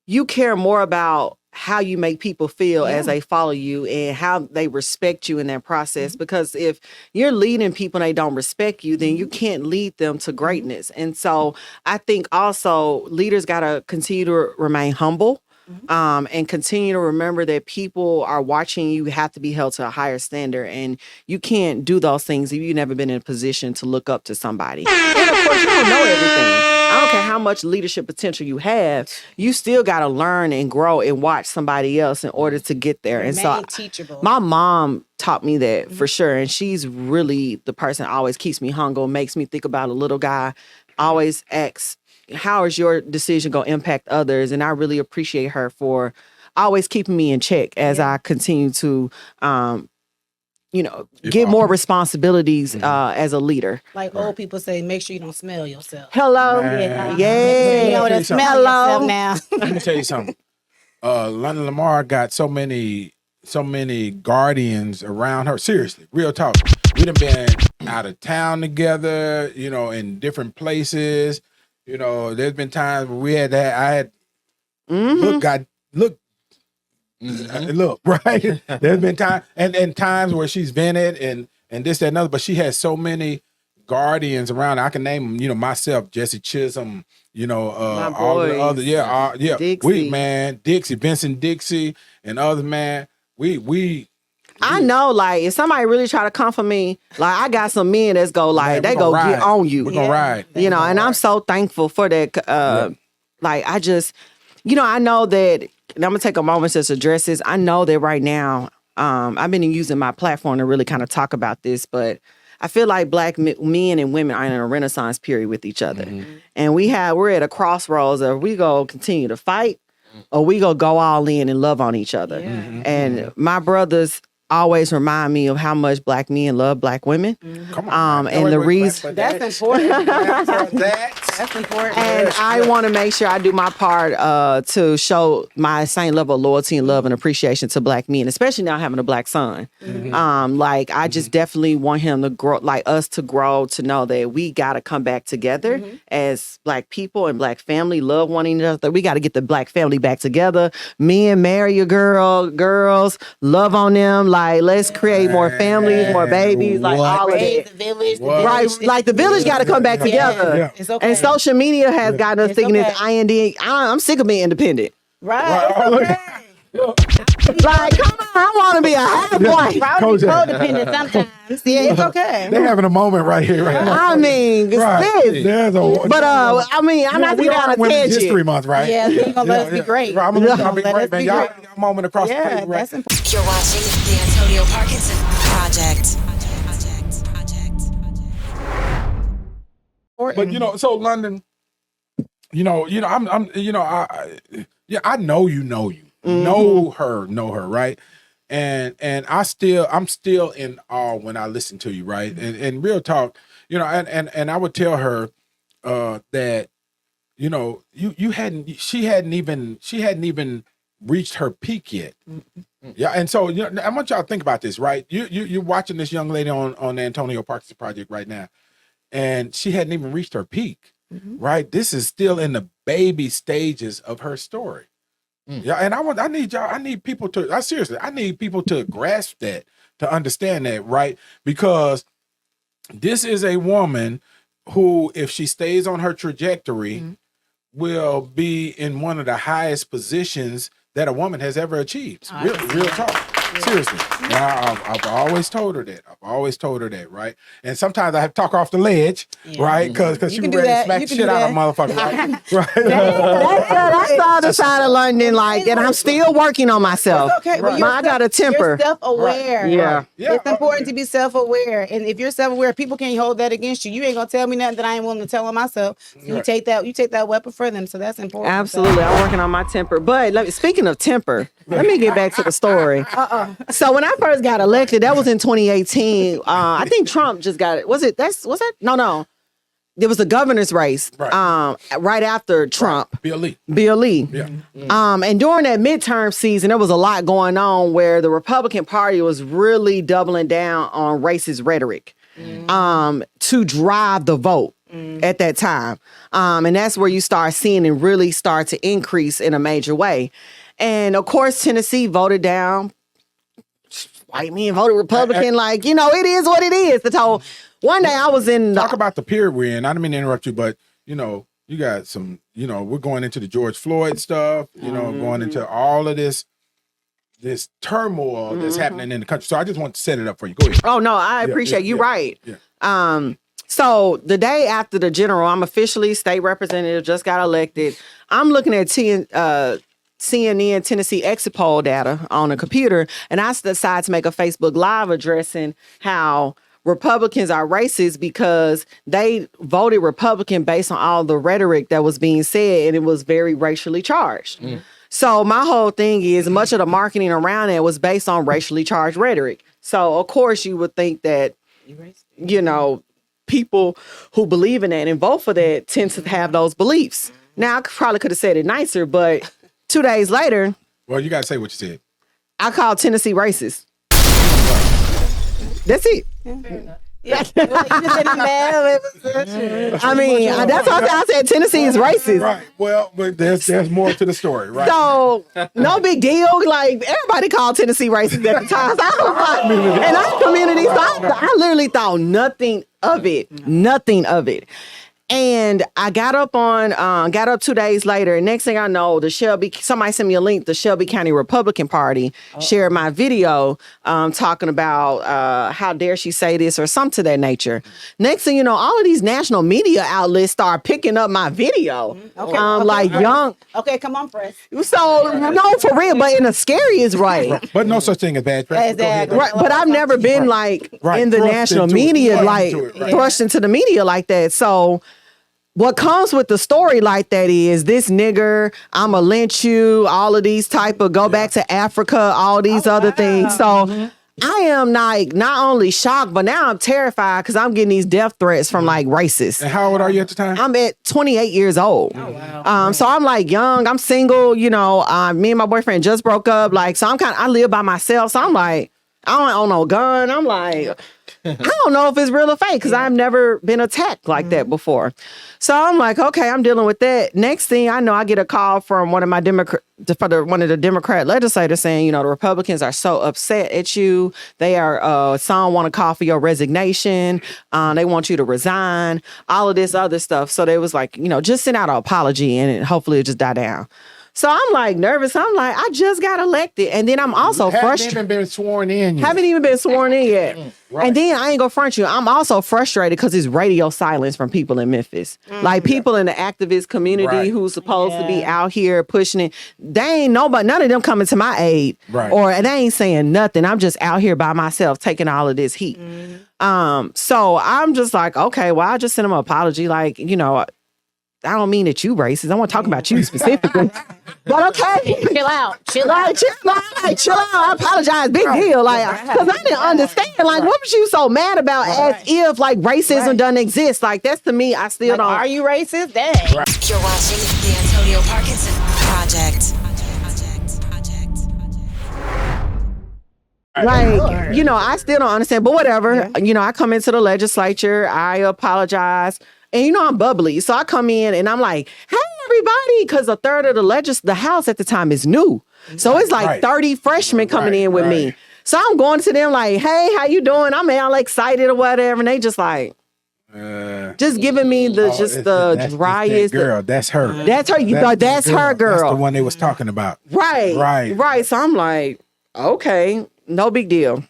you care more about how you make people feel as they follow you and how they respect you in that process. Because if you're leading people and they don't respect you, then you can't lead them to greatness. And so I think also leaders got to continue to remain humble. And continue to remember that people are watching you. Have to be held to a higher standard, and you can't do those things if you've never been in a position to look up to somebody. And of course, you don't know everything. I don't care how much leadership potential you have, you still got to learn and grow and watch somebody else in order to get there. And so teachable. my mom taught me that for sure. And she's really the person that always keeps me humble, makes me think about a little guy, always asks, how is your decision going to impact others? And I really appreciate her for always keeping me in check as I continue to, get more responsibilities as a leader. Like old people say, make sure you don't smell yourself. Hello. Man. You know Yeah. to smell yourself now. Let me tell you something. London Lamar got so many guardians around her. Seriously, real talk. We done been out of town together, in different places. There's been times where look, right? There's been time and times where she's vented and this, that, and other, but she has so many guardians around. I can name them, myself, Jesse Chisholm, all the other, Dixie. Dixie, Vincent Dixie, and others, man. I know, like, if somebody really try to come for me, like, I got some men that's go, like, they go ride. get on you. We're gonna ride. And I'm so thankful for that. Like, I just, I know that, and I'm gonna take a moment to address this. I know that right now, I've been using my platform to really kind of talk about this, but I feel like Black men and women are in a renaissance period with each other. Mm-hmm. And we're at a crossroads of we go continue to fight or we go all in and love on each other. Yeah. Mm-hmm. And my brothers always remind me of how much Black men love Black women. Mm-hmm. Come on, and the reason that's important. That's important. And I want to make sure I do my part to show my same level of loyalty and love and appreciation to Black men, especially now having a Black son. Mm-hmm. I just definitely want him to grow, like us to grow, to know that we got to come back together as Black people and Black family, love one another. We got to get the Black family back together. Men, marry your girls, love on them. Like, let's create more families, more babies, like all of it. The village, Right, like the village got to come back together. Yeah. It's okay. And social media has gotten us thinking it's IND. I'm sick of being independent. Right. Like, come on, I want to be a half-wife. Probably codependent sometimes. Yeah, it's okay. They're having a moment right here, right now. I mean, Right. There's a. but I'm not going on a Women's tangent. History Month, right? Yeah, you're gonna let us be great. Right, I'm gonna let y'all be Let great, us man. be Y'all great. got a moment across the Yeah, table, right? that's important. You're watching the Antonio Parkinson Project. But so London, I know you know you. Know her, right? And I'm still in awe when I listen to you, right? And real talk, and I would tell her that, she hadn't even reached her peak yet. Yeah, and so I want y'all to think about this, right? You're watching this young lady on the Antonio Parkinson Project right now, and she hadn't even reached her peak, right? This is still in the baby stages of her story. Yeah, and I need people to grasp that, to understand that, right? Because this is a woman who, if she stays on her trajectory, will be in one of the highest positions that a woman has ever achieved. Real talk. Seriously. Now, I've always told her that, right? And sometimes I have to talk off the ledge, right? Because she be ready to smack the shit out of a motherfucker, right? That's all the side of London, like, and I'm still working on myself. It's okay. But I got a temper. You're self-aware. Right. Yeah. It's important to be self-aware. And if you're self-aware, people can't hold that against you. You ain't gonna tell me nothing that I ain't willing to tell on myself. So you take that weapon for them. So that's important. Absolutely. I'm working on my temper. But speaking of temper, let me get back to the story. So when I first got elected, that was in 2018. I think Trump just got it. Was it? No. There was a governor's race right after Trump. Bill Lee. Yeah. And during that midterm season, there was a lot going on where the Republican Party was really doubling down on racist rhetoric to drive the vote at that time. And that's where you start seeing it really start to increase in a major way. And of course, Tennessee voted down white men, voted Republican. Like, it is what it is. One day I was in talk about the period we're in. I didn't mean to interrupt you, but you got some, we're going into the George Floyd stuff, going into all of this turmoil that's happening in the country. So I just want to set it up for you. Go ahead. Oh no, I appreciate you. Right. Yeah. So the day after the general, I'm officially state representative, just got elected. I'm looking at CNN Tennessee exit poll data on a computer, and I decide to make a Facebook Live addressing how Republicans are racist because they voted Republican based on all the rhetoric that was being said, and it was very racially charged. So my whole thing is much of the marketing around it was based on racially charged rhetoric. So of course you would think that, you know, people who believe in that and vote for that tend to have those beliefs. Now I probably could have said it nicer, but 2 days later, Well, you got to say what you said. I called Tennessee racist. That's it. I mean, that's why I said Tennessee is racist. Right. Well, but there's more to the story, right? So no big deal. Like everybody called Tennessee racist at the time. So I was like, and our community, so I literally thought nothing of it. Nothing of it. And I got up 2 days later. And next thing I know, somebody sent me a link. The Shelby County Republican Party shared my video talking about how dare she say this or something to that nature. Next thing you know, all of these national media outlets start picking up my video. Young. Okay, come on, press. So, no, for real, but in the scariest way. But no such thing as bad press. Exactly. Right, but I've never been in the Thrust national into it. media, Thrust thrust into the media like that. So what comes with the story like that is this nigger, I'ma lynch you, all of these type of go back to Africa, all these other things. So I am not only shocked, but now I'm terrified because I'm getting these death threats from racists. And how old are you at the time? I'm at 28 years old. Oh, wow. So I'm young, I'm single, me and my boyfriend just broke up. So I live by myself. So I'm I don't own no gun. I'm I don't know if it's real or fake because I've never been attacked like that before. So I'm okay, I'm dealing with that. Next thing I know, I get a call from one of my one of the Democrat legislators saying, the Republicans are so upset at you. They are, some want to call for your resignation. They want you to resign, all of this other stuff. So they was just send out an apology and hopefully it'll just die down. So I'm nervous. I'm I just got elected. And then I'm also frustrated. Haven't even been sworn in yet. Haven't even been sworn in yet. Right. And then I ain't gonna front you. I'm also frustrated because it's radio silence from people in Memphis. People in the activist community who's supposed to be out here pushing it. They ain't nobody, none of them coming to my aid. Right. Or they ain't saying nothing. I'm just out here by myself taking all of this heat. So I'm just okay, well, I'll just send them an apology. I don't mean that you racist. I want to talk about you specifically. But okay. Chill out. Chill out. I apologize. Big deal. Because I didn't understand. What was you so mad about as if racism doesn't exist? That's to me, I still don't. Are you racist? Dang. You're watching the Antonio Parkinson Project. I still don't understand. But whatever. Yeah. I come into the legislature. I apologize. And I'm bubbly. So I come in and I'm hey, everybody, because a third of the House at the time is new. So it's 30 freshmen coming in with me. So I'm going to them hey, how you doing? I'm all excited or whatever. And they just just giving me the driest. That girl, that's her. That's her. That's her girl. That's the one they was talking about. Right. So I'm okay, no big deal.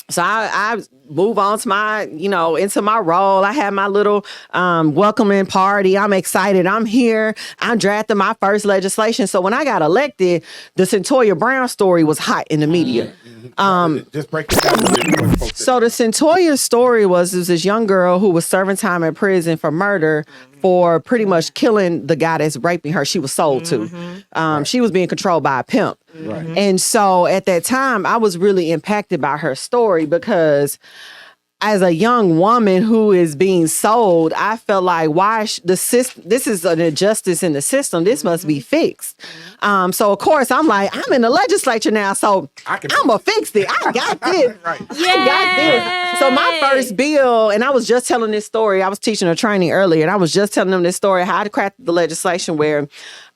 So I move on to my, into my role. I had my little welcoming party. I'm excited. I'm here. I'm drafting my first legislation. So when I got elected, the Centoya Brown story was hot in the media. Just break it down. So the Centoya story was this young girl who was serving time in prison for murder for pretty much killing the guy that's raping her. She was sold to. She was being controlled by a pimp. And so at that time, I was really impacted by her story because as a young woman who is being sold, I felt this is an injustice in the system. This must be fixed. So of course I'm I'm in the legislature now, so I'm gonna fix it. I got this. I got this. So my first bill, and I was just telling this story. I was teaching a training earlier, and I was just telling them this story, how to craft the legislation where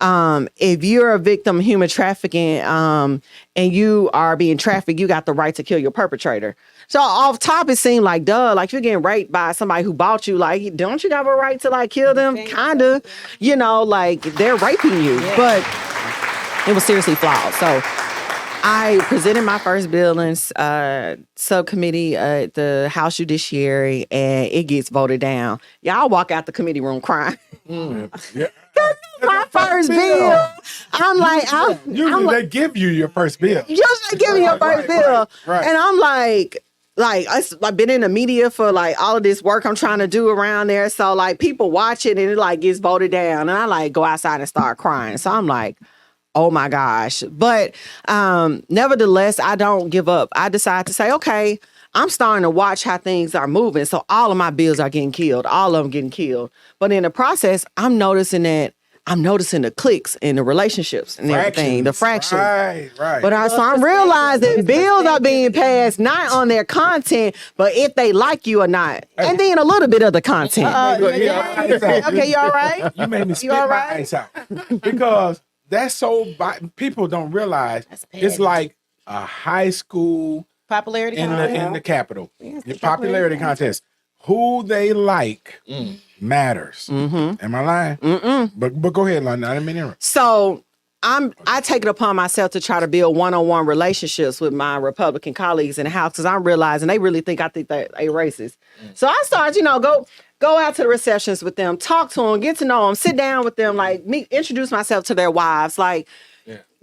if you're a victim of human trafficking and you are being trafficked, you got the right to kill your perpetrator. So off top, it seemed duh, you're getting raped by somebody who bought you. Don't you have a right to kill them? Kinda, they're raping you. Yeah. But it was seriously flawed. So I presented my first bill in subcommittee at the House Judiciary, and it gets voted down. Y'all walk out the committee room crying. Yeah. My first bill. I'm like, Usually they give you your first bill. just give me your first bill. Right. And I'm like I've been in the media for like all of this work I'm trying to do around there. So like people watch it and it like gets voted down. And I like go outside and start crying. So I'm like, oh my gosh. But nevertheless, I don't give up. I decide to say, okay, I'm starting to watch how things are moving. So all of my bills are getting killed. All of them getting killed. But in the process, I'm noticing the cliques and the relationships and everything, the fractions. Right. But I'm realizing bills are being passed not on their content, but if they like you or not. And then a little bit of the content. Okay, you all right? You made me spit all my right? ice out. Because that's so, people don't realize it's like a high school Popularity in contest. the Capitol. Your popularity contest. Who they like matters. Am I lying? But go ahead, London. I didn't mean to interrupt. So I take it upon myself to try to build one-on-one relationships with my Republican colleagues in the House because I'm realizing they really think I think that they racist. So I start, go out to the receptions with them, talk to them, get to know them, sit down with them, introduce myself to their wives,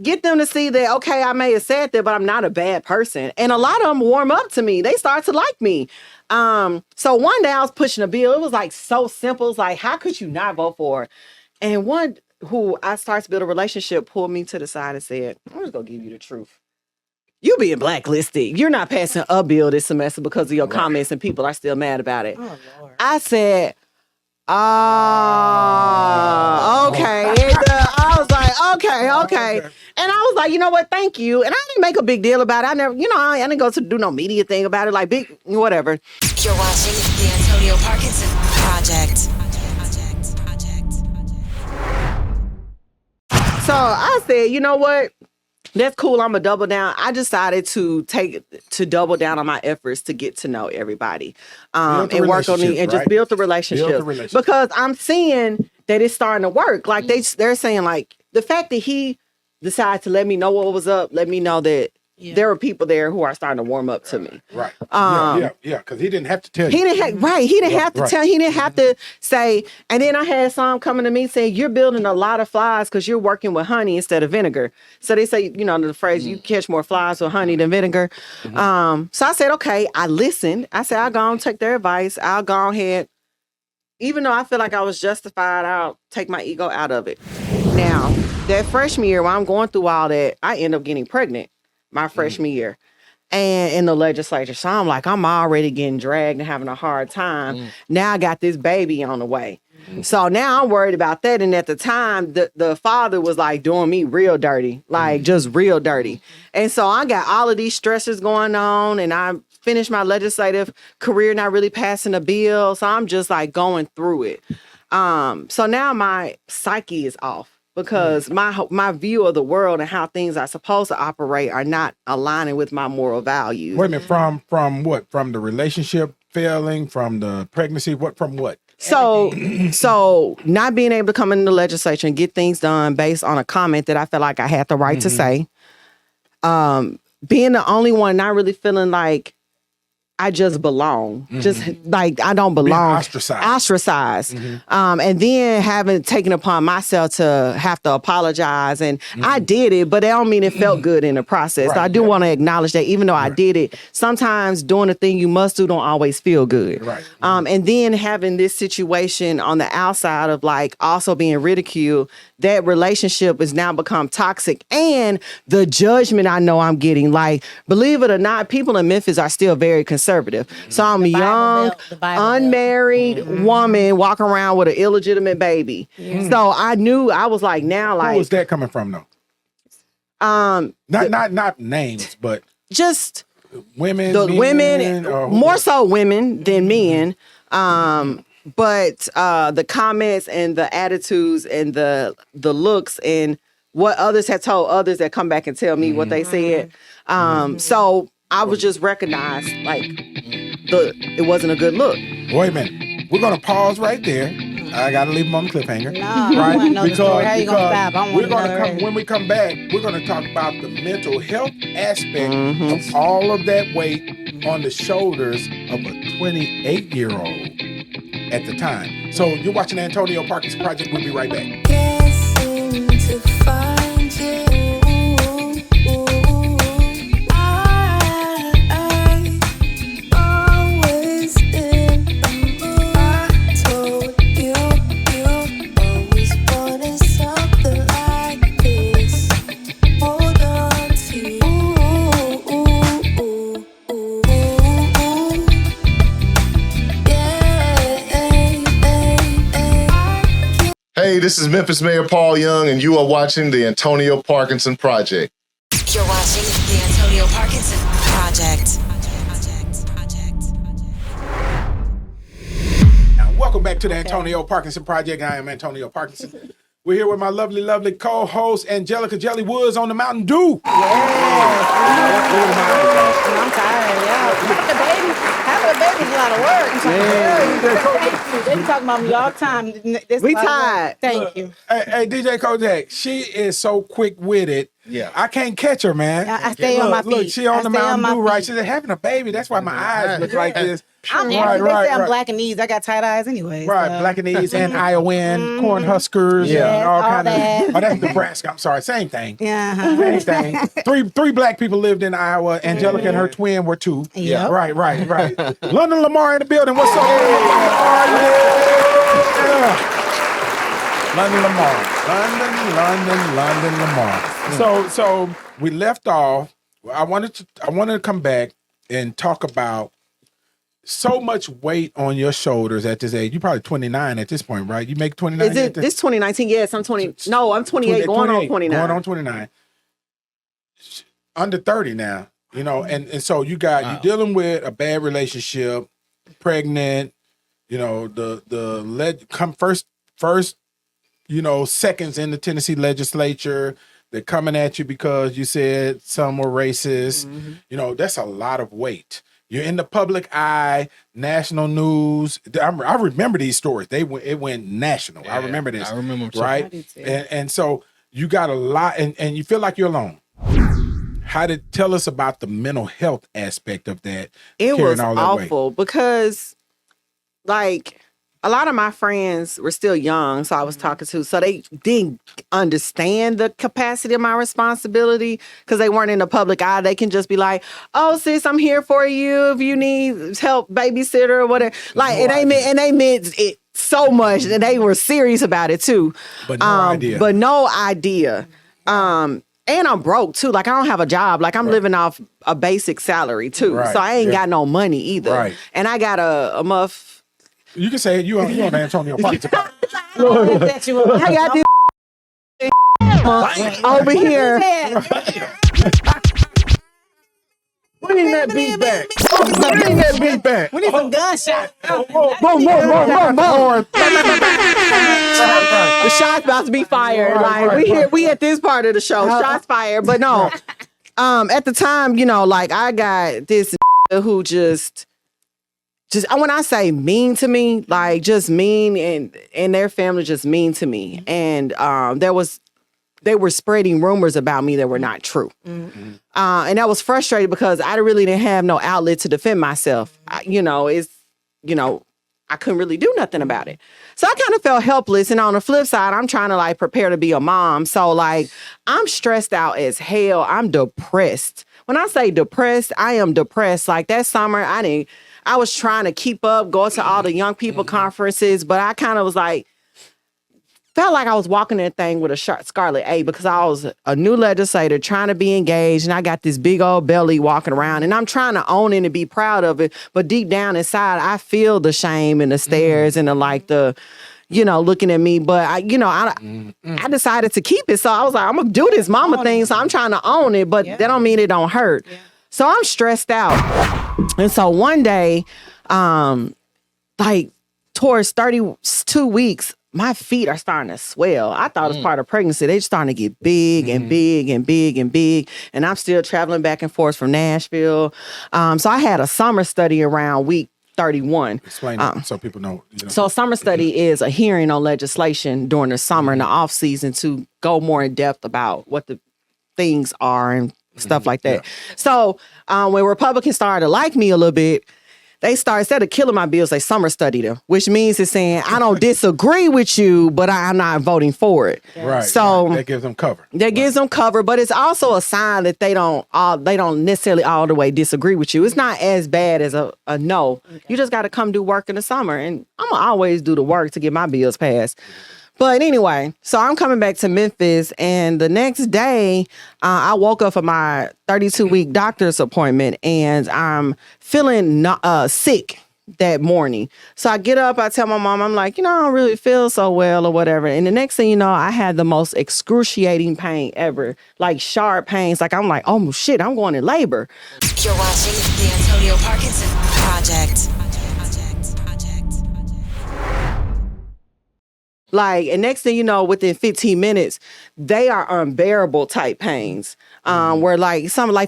get them to see that, okay, I may have said that, but I'm not a bad person. And a lot of them warm up to me. They start to like me. So one day I was pushing a bill. It was like so simple. It's like, how could you not vote for it? And one who I started to build a relationship pulled me to the side and said, I'm just going to give you the truth. You being blacklisted. You're not passing a bill this semester because of your comments and people are still mad about it. Oh, Lord. I said, okay. I was like, okay. And I was like, you know what? Thank you. And I didn't make a big deal about it. I never, I didn't go to do no media thing about it, like big, whatever. You're watching the Antonio Parkinson Project. So I said, you know what? That's cool. I'm gonna double down. I decided to double down on my efforts to get to know everybody, and work on it and just build the relationship. Because I'm seeing that it's starting to work. Like they're saying, like the fact that he decided to let me know what was up, let me know that there were people there who are starting to warm up to me. Right. Because he didn't have to tell you. He didn't have to tell. He didn't have to say. And then I had some coming to me saying, "You're building a lot of flies because you're working with honey instead of vinegar." So they say, the phrase, "You catch more flies with honey than vinegar." So I said, "Okay." I listened. I said, "I'll go and take their advice. I'll go ahead." Even though I feel like I was justified, I'll take my ego out of it. Now, that freshman year, while I'm going through all that, I end up getting pregnant. My freshman year, and in the legislature. So I'm like, I'm already getting dragged and having a hard time. Now I got this baby on the way. So now I'm worried about that. And at the time, the father was like doing me real dirty, like just real dirty. And so I got all of these stressors going on, and I finished my legislative career, not really passing a bill. So I'm just like going through it. So now my psyche is off. Because my view of the world and how things are supposed to operate are not aligning with my moral values. Wait a minute, from what? From the relationship failing, from the pregnancy, from what? So not being able to come in the legislature and get things done based on a comment that I felt like I had the right to say. Being the only one not really feeling like I just belong. Just like I don't belong. Ostracized. And then having taken upon myself to have to apologize. And I did it, but that don't mean it felt good in the process. Right, So I do want to acknowledge that even though I did it, sometimes doing the thing you must do don't always feel good. Right. And then having this situation on the outside of like also being ridiculed, that relationship has now become toxic. And the judgment I know I'm getting, like, believe it or not, people in Memphis are still very conservative. So I'm a young, unmarried woman walking around with an illegitimate baby. So I knew, I was like, now, like, who was that coming from though? Not names, but just women. The women, more so women than men. But the comments and the attitudes and the looks and what others had told others that come back and tell me what they said. So I was just recognized like it wasn't a good look. Wait a minute. We're going to pause right there. I gotta leave them on the cliffhanger. No, I want to know the story. How you gonna stop? I we're want to gonna know come already. when we come back. We're gonna talk about the mental health aspect of all of that weight on the shoulders of a 28-year-old at the time. So you're watching the Antonio Parkinson Project. We'll be right back. Guessing to find you. I always in the mood. I told you, you always wanted something like this. Hold on to Hey, this is Memphis Mayor Paul Young, and you are watching the Antonio Parkinson Project. You're watching the Antonio Parkinson Project. Now, welcome back to the Antonio Parkinson Project. I am Antonio Parkinson. We're here with my lovely, lovely co-host, Angelica Jelly Woods on the Mountain Dew. I'm tired. Yeah, having a baby is a lot of work. They be talking about me all the time. This We is a lot of work. tired. Thank you. Hey, DJ Kojak, she is so quick-witted. Yeah. I can't catch her, man. I stay on my feet. Look, she on I the stay on Mountain my Dew, right? feet. She's having a baby. That's why my eyes look like this. I'm they say I'm black in these. I got tight eyes anyway. Right, so. Black and East and Iowan, Corn Huskers, Yes, and all all kind that. of. Oh, that's Nebraska. I'm sorry, same thing. Yeah. Same thing. Three black people lived in Iowa. Angelica and her twin were two. Yep. Right. London Lamar in the building. What's up, London Lamar? Yeah. London Lamar. So we left off. I wanted to come back and talk about so much weight on your shoulders at this age. You're probably 29 at this point, right? You make 29. Is it this 2019? Yes, I'm 20. No, I'm 28, going on 29. Going on 29. Under 30 now, you know, and so you're dealing with a bad relationship, pregnant, you know, first, you know, seconds in the Tennessee legislature. They're coming at you because you said some were racist. Mm-hmm. You know, that's a lot of weight. You're in the public eye, national news. I remember these stories. It went national. Yeah, I remember this. I remember them too. Right? I do too. And so you got a lot, and you feel like you're alone. Tell us about the mental health aspect of that. It carrying was all that weight. awful because, like, a lot of my friends were still young, so I was talking to, so they didn't understand the capacity of my responsibility because they weren't in the public eye. They can just be like, "Oh, sis, I'm here for you if you need help, babysitter or whatever." Like, and they meant it so much, and they were serious about it too. But no idea. And I'm broke too. Like, I don't have a job. Like, I'm living off a basic salary too. Right. So I ain't got no money either. Right. And I got a muff. You can say it. You on Antonio Parkinson. I got this over here. Bring that beat back. Bring that beat back. We need some gunshots. Boom. The shot's about to be fired. We at this part of the show. Shots fired. But no. At the time, you know, like, I got this who just when I say mean to me, like, just mean, and their family just mean to me. And they were spreading rumors about me that were not true. Mm-hmm. And that was frustrating because I really didn't have no outlet to defend myself. I couldn't really do nothing about it. So I kind of felt helpless. And on the flip side, I'm trying to, like, prepare to be a mom. So, like, I'm stressed out as hell. I'm depressed. When I say depressed, I am depressed. Like, that summer, I was trying to keep up, go to all the young people conferences, but I kind of was like, felt like I was walking that thing with a scarlet A because I was a new legislator trying to be engaged, and I got this big old belly walking around, and I'm trying to own it and be proud of it. But deep down inside, I feel the shame and the stares and the looking at me. But I decided to keep it. So I was like, I'm gonna do this mama thing. So I'm trying to own it, but that don't mean it don't hurt. Yeah. So I'm stressed out. And so one day, like, towards 32 weeks, my feet are starting to swell. I thought it was part of pregnancy. They're starting to get big and big and big and big. And I'm still traveling back and forth from Nashville. So I had a summer study around week 31. Explain that so people know. So a summer study is a hearing on legislation during the summer and the off season to go more in depth about what the things are and stuff like that. Yeah. So when Republicans started to like me a little bit, they started, instead of killing my bills, they summer studied them, which means it's saying, I don't disagree with you, but I'm not voting for it. Right. So that gives them cover. That gives them cover, but it's also a sign that they don't necessarily all the way disagree with you. It's not as bad as a no. Okay. You just got to come do work in the summer, and I'm gonna always do the work to get my bills passed. But anyway, so I'm coming back to Memphis, and the next day, I woke up for my 32-week doctor's appointment, and I'm feeling sick that morning. So I get up, I tell my mom, I'm like, I don't really feel so well or whatever. And the next thing you know, I had the most excruciating pain ever, like sharp pains. Like I'm like, oh shit, I'm going in labor. You're watching the Antonio Parkinson Project. Like, and next thing you know, within 15 minutes, they are unbearable type pains. Where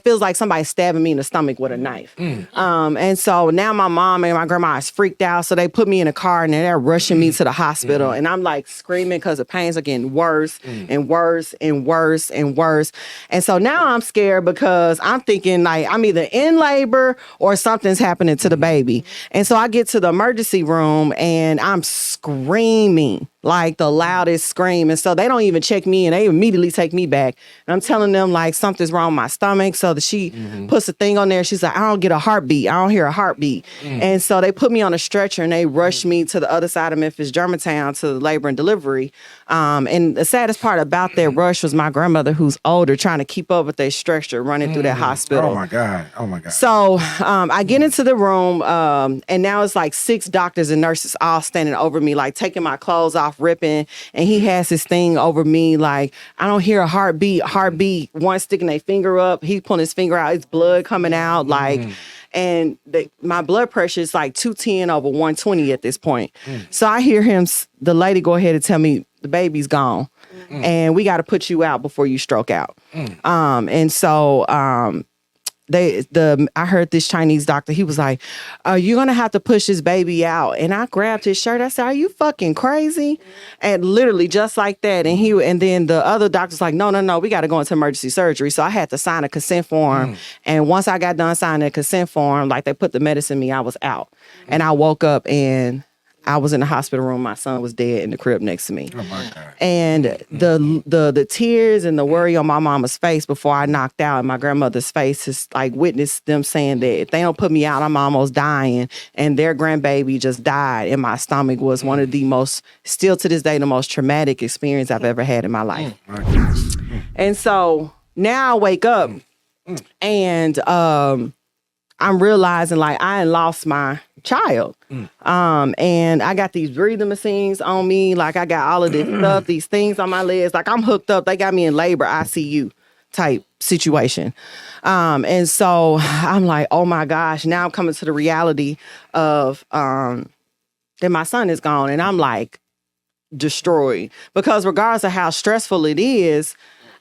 feels like somebody stabbing me in the stomach with a knife. And so now my mom and my grandma is freaked out. So they put me in a car and they're rushing me to the hospital. And I'm like screaming because the pains are getting worse and worse and worse and worse. And so now I'm scared because I'm thinking like I'm either in labor or something's happening to the baby. And so I get to the emergency room and I'm screaming. Like the loudest scream. And so they don't even check me and they immediately take me back. And I'm telling them like something's wrong with my stomach. So she puts a thing on there. She's like, I don't get a heartbeat. I don't hear a heartbeat. And so they put me on a stretcher and they rushed me to the other side of Memphis, Germantown, to the labor and delivery. And the saddest part about that rush was my grandmother, who's older, trying to keep up with that stretcher running through that hospital. Oh my God. So I get into the room and now it's like 6 doctors and nurses all standing over me, like taking my clothes off, ripping, and he has his thing over me like I don't hear a heartbeat, one sticking their finger up, he's pulling his finger out, it's blood coming out, like and my blood pressure is like 210/120 at this point. So I hear the lady go ahead and tell me the baby's gone and we got to put you out before you stroke out. And so I heard this Chinese doctor, he was like, you're gonna have to push this baby out. And I grabbed his shirt. I said, are you fucking crazy? And literally just like that. And then the other doctor's like, no, we got to go into emergency surgery. So I had to sign a consent form. And once I got done signing a consent form, like they put the medicine in me, I was out. And I woke up and I was in the hospital room. My son was dead in the crib next to me. Oh my God. And the tears and the worry on my mama's face before I knocked out, and my grandmother's face is like witnessed them saying that if they don't put me out, I'm almost dying. And their grandbaby just died in my stomach was one of the most, still to this day, the most traumatic experience I've ever had in my life. And so now I wake up and I'm realizing like I had lost my child. And I got these breathing machines on me. Like I got all of this stuff, these things on my legs. Like I'm hooked up. They got me in labor ICU type situation. And so I'm like, oh my gosh, now I'm coming to the reality of that my son is gone. And I'm like destroyed because regardless of how stressful it is,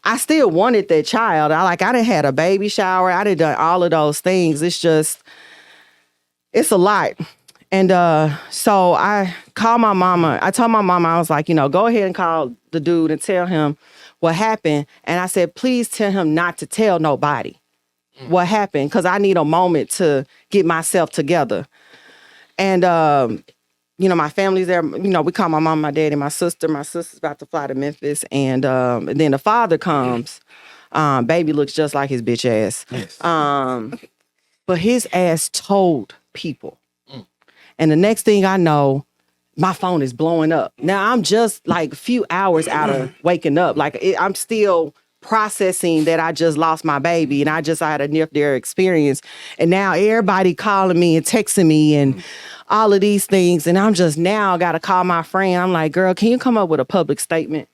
I still wanted that child. I done had a baby shower. I done done all of those things. It's a lot. And so I called my mama. I told my mama, I was like, go ahead and call the dude and tell him what happened. And I said, please tell him not to tell nobody what happened because I need a moment to get myself together. And, my family's there. We call my mom, my dad, and my sister. My sister's about to fly to Memphis. And then the father comes. Baby looks just like his bitch ass. Yes. But his ass told people. And the next thing I know, my phone is blowing up. Now I'm just like a few hours out of waking up. I'm still processing that I just lost my baby and I had a near-death experience. And now everybody calling me and texting me and all of these things. And I'm just now got to call my friend. I'm like, girl, can you come up with a public statement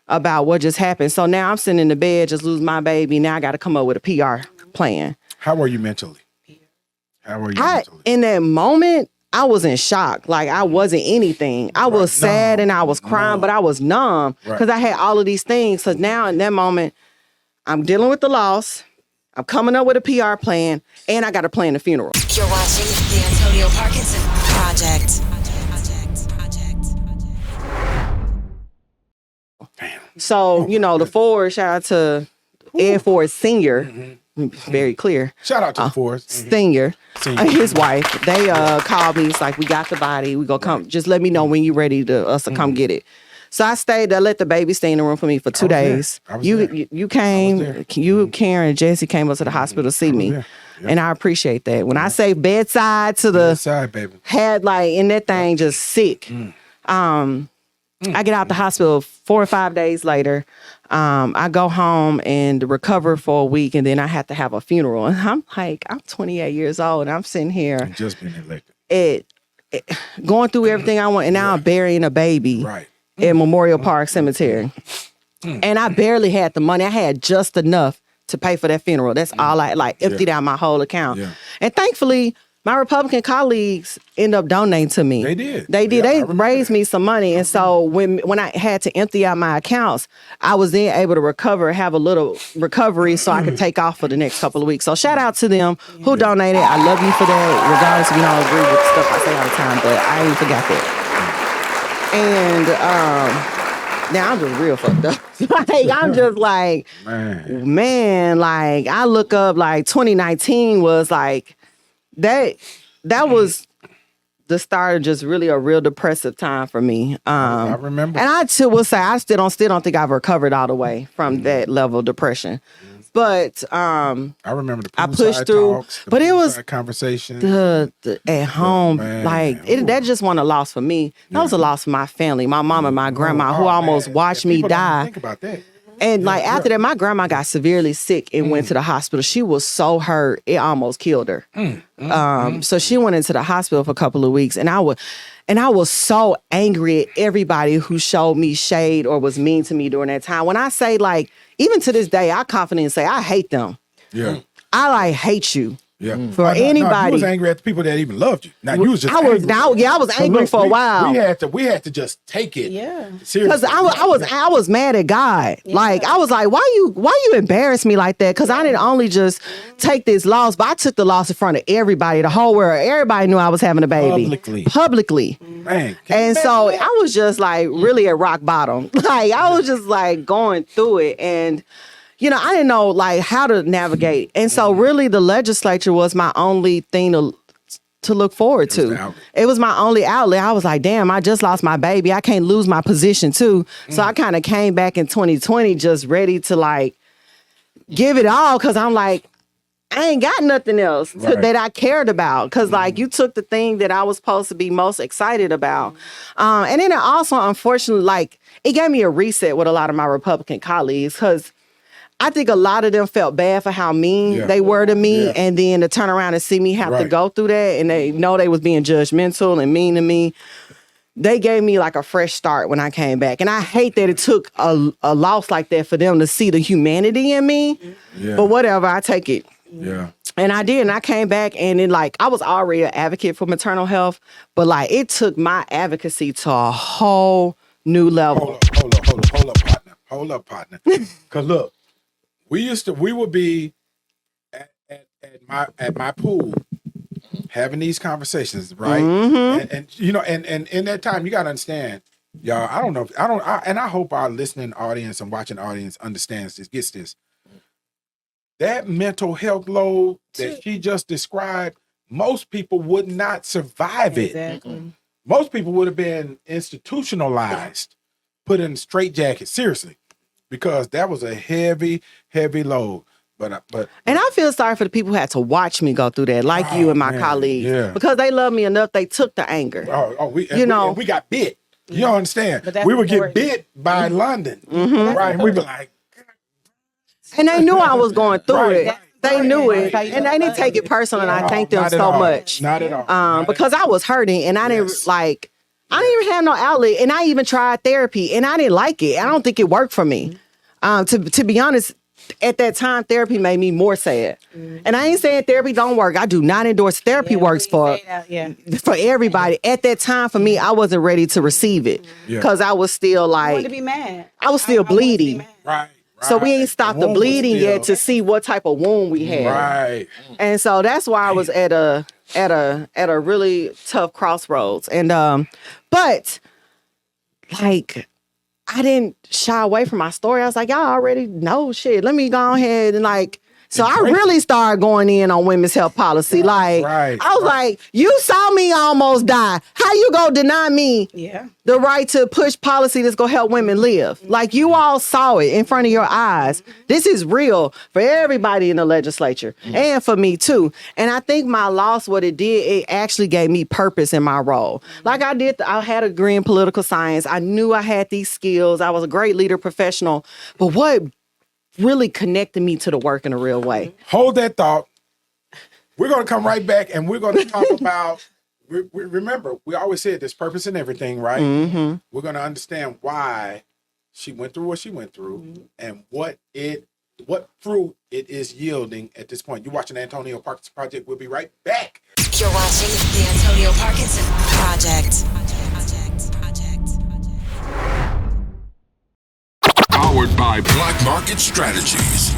about what just happened? So now I'm sitting in the bed, just lose my baby. Now I got to come up with a PR plan. How were you mentally? In that moment, I was in shock. Like I wasn't anything. I was sad and I was crying, but I was numb because I had all of these things. So now in that moment, I'm dealing with the loss I'm coming up with a PR plan, and I got to plan the funeral. You're watching the Antonio Parkinson Project. So, the Ford, shout out to Ed Ford Sr., very clear. Shout out to the Fords. Senior, his wife, they called me. It's like, we got the body. We go come. Just let me know when you're ready to us to come get it. So I stayed there, let the baby stay in the room for me for 2 days. You came, Karen, and Jesse came up to the hospital to see me. And I appreciate that. When I say bedside to the bedside, baby. Had like in that thing just sick. I get out the hospital 4 or 5 days later. I go home and recover for a week, and then I have to have a funeral. And I'm like, I'm 28 years old, and I'm sitting here just being elected. Going through everything I want, and now I'm burying a baby in Memorial Park Cemetery. And I barely had the money. I had just enough to pay for that funeral. That's all I emptied out my whole account. And thankfully, my Republican colleagues end up donating to me. They did. They raised me some money. And so when I had to empty out my accounts, I was then able to have a little recovery so I could take off for the next couple of weeks. So shout out to them who donated. I love you for that, regardless if you don't agree with stuff I say all the time, but I ain't forgot that. And now I'm just real fucked up. I'm just like, man, like I look up like 2019 was like, that was the start of just really a real depressive time for me. I remember. And I will say I still don't think I've recovered all the way from that level of depression. But I remember I pushed through. Talks, but it was conversation the at home, that just wasn't a loss for me. That was a loss for my family, my mom and my grandma, who almost watched me die. Think about that. And after that, my grandma got severely sick and went to the hospital. She was so hurt, it almost killed her. So she went into the hospital for a couple of weeks, and I was so angry at everybody who showed me shade or was mean to me during that time. When I say, like, even to this day, I confidently say I hate them. Yeah, I hate you. Yeah. For anybody. You was angry at the people that even loved you. Now you was just I was angry for a while. We had to just take it. Yeah. Seriously. Because I was mad at God. Yeah. Like I was like, why you embarrass me like that? Because I didn't only just take this loss, but I took the loss in front of everybody, the whole world. Everybody knew I was having a baby. Publicly. Man. And so I was just like really at rock bottom. Like I was just like going through it, and I didn't know like how to navigate. And so really the legislature was my only thing to look forward to. It was my only outlet. I was like, damn, I just lost my baby. I can't lose my position too. So I kind of came back in 2020 just ready to like give it all, because I'm like, I ain't got nothing else that I cared about. Because like you took the thing that I was supposed to be most excited about. And then it also, unfortunately, like it gave me a reset with a lot of my Republican colleagues, because I think a lot of them felt bad for how mean they were to me. Yeah. And then to turn around and see me have to go through that, and they know they was being judgmental and mean to me. They gave me like a fresh start when I came back. And I hate that it took a loss like that for them to see the humanity in me. Yeah. But whatever, I take it. Yeah. And I did. And I came back, and then like I was already an advocate for maternal health, but like it took my advocacy to a whole new level. Hold up, partner. Because look, we would be at my pool having these conversations, right? Mm-hmm. And in that time, you gotta understand, y'all. I hope our listening audience and watching audience understands this, gets this. That mental health load that she just described, most people would not survive it. Exactly. Most people would have been institutionalized, put in straitjackets, seriously, because that was a heavy, heavy load. But and I feel sorry for the people who had to watch me go through that, like you and my colleagues, because they love me enough. They took the anger. We got bit. You don't understand. We would get bit by London, right? And we'd be like, and they knew I was going through it. They knew it, and they didn't take it personal. And I thank them so much. Not at all. Because I was hurting, and I didn't I didn't even have no outlet, and I even tried therapy, and I didn't like it. I don't think it worked for me. To be honest, at that time, therapy made me more sad. And I ain't saying therapy don't work. I do not endorse therapy works for everybody. At that time, for me, I wasn't ready to receive it because I was still like, I wanted to be mad. I was still bleeding. Right. So we ain't stopped the wound was bleeding still- yet to see what type of wound we had. Right. And so that's why I was at a really tough crossroads. And but like I didn't shy away from my story. I was like, y'all already know shit. Let me go ahead and like. So I really started going in on women's health policy. Like, I was like, you saw me almost die. How you gonna deny me the right to push policy that's gonna help women live? Like, you all saw it in front of your eyes. This is real for everybody in the legislature and for me too. And I think my loss, what it did, it actually gave me purpose in my role. Like I had a degree in political science. I knew I had these skills. I was a great leader professional. But what really connected me to the work in a real way. Hold that thought. We're going to come right back and we're going to talk about, remember, we always said there's purpose in everything, right? Mm-hmm. We're going to understand why she went through what she went through and what fruit it is yielding at this point. You're watching the Antonio Parkinson Project. We'll be right back. You're watching the Antonio Parkinson Project. Powered by Black Market Strategies.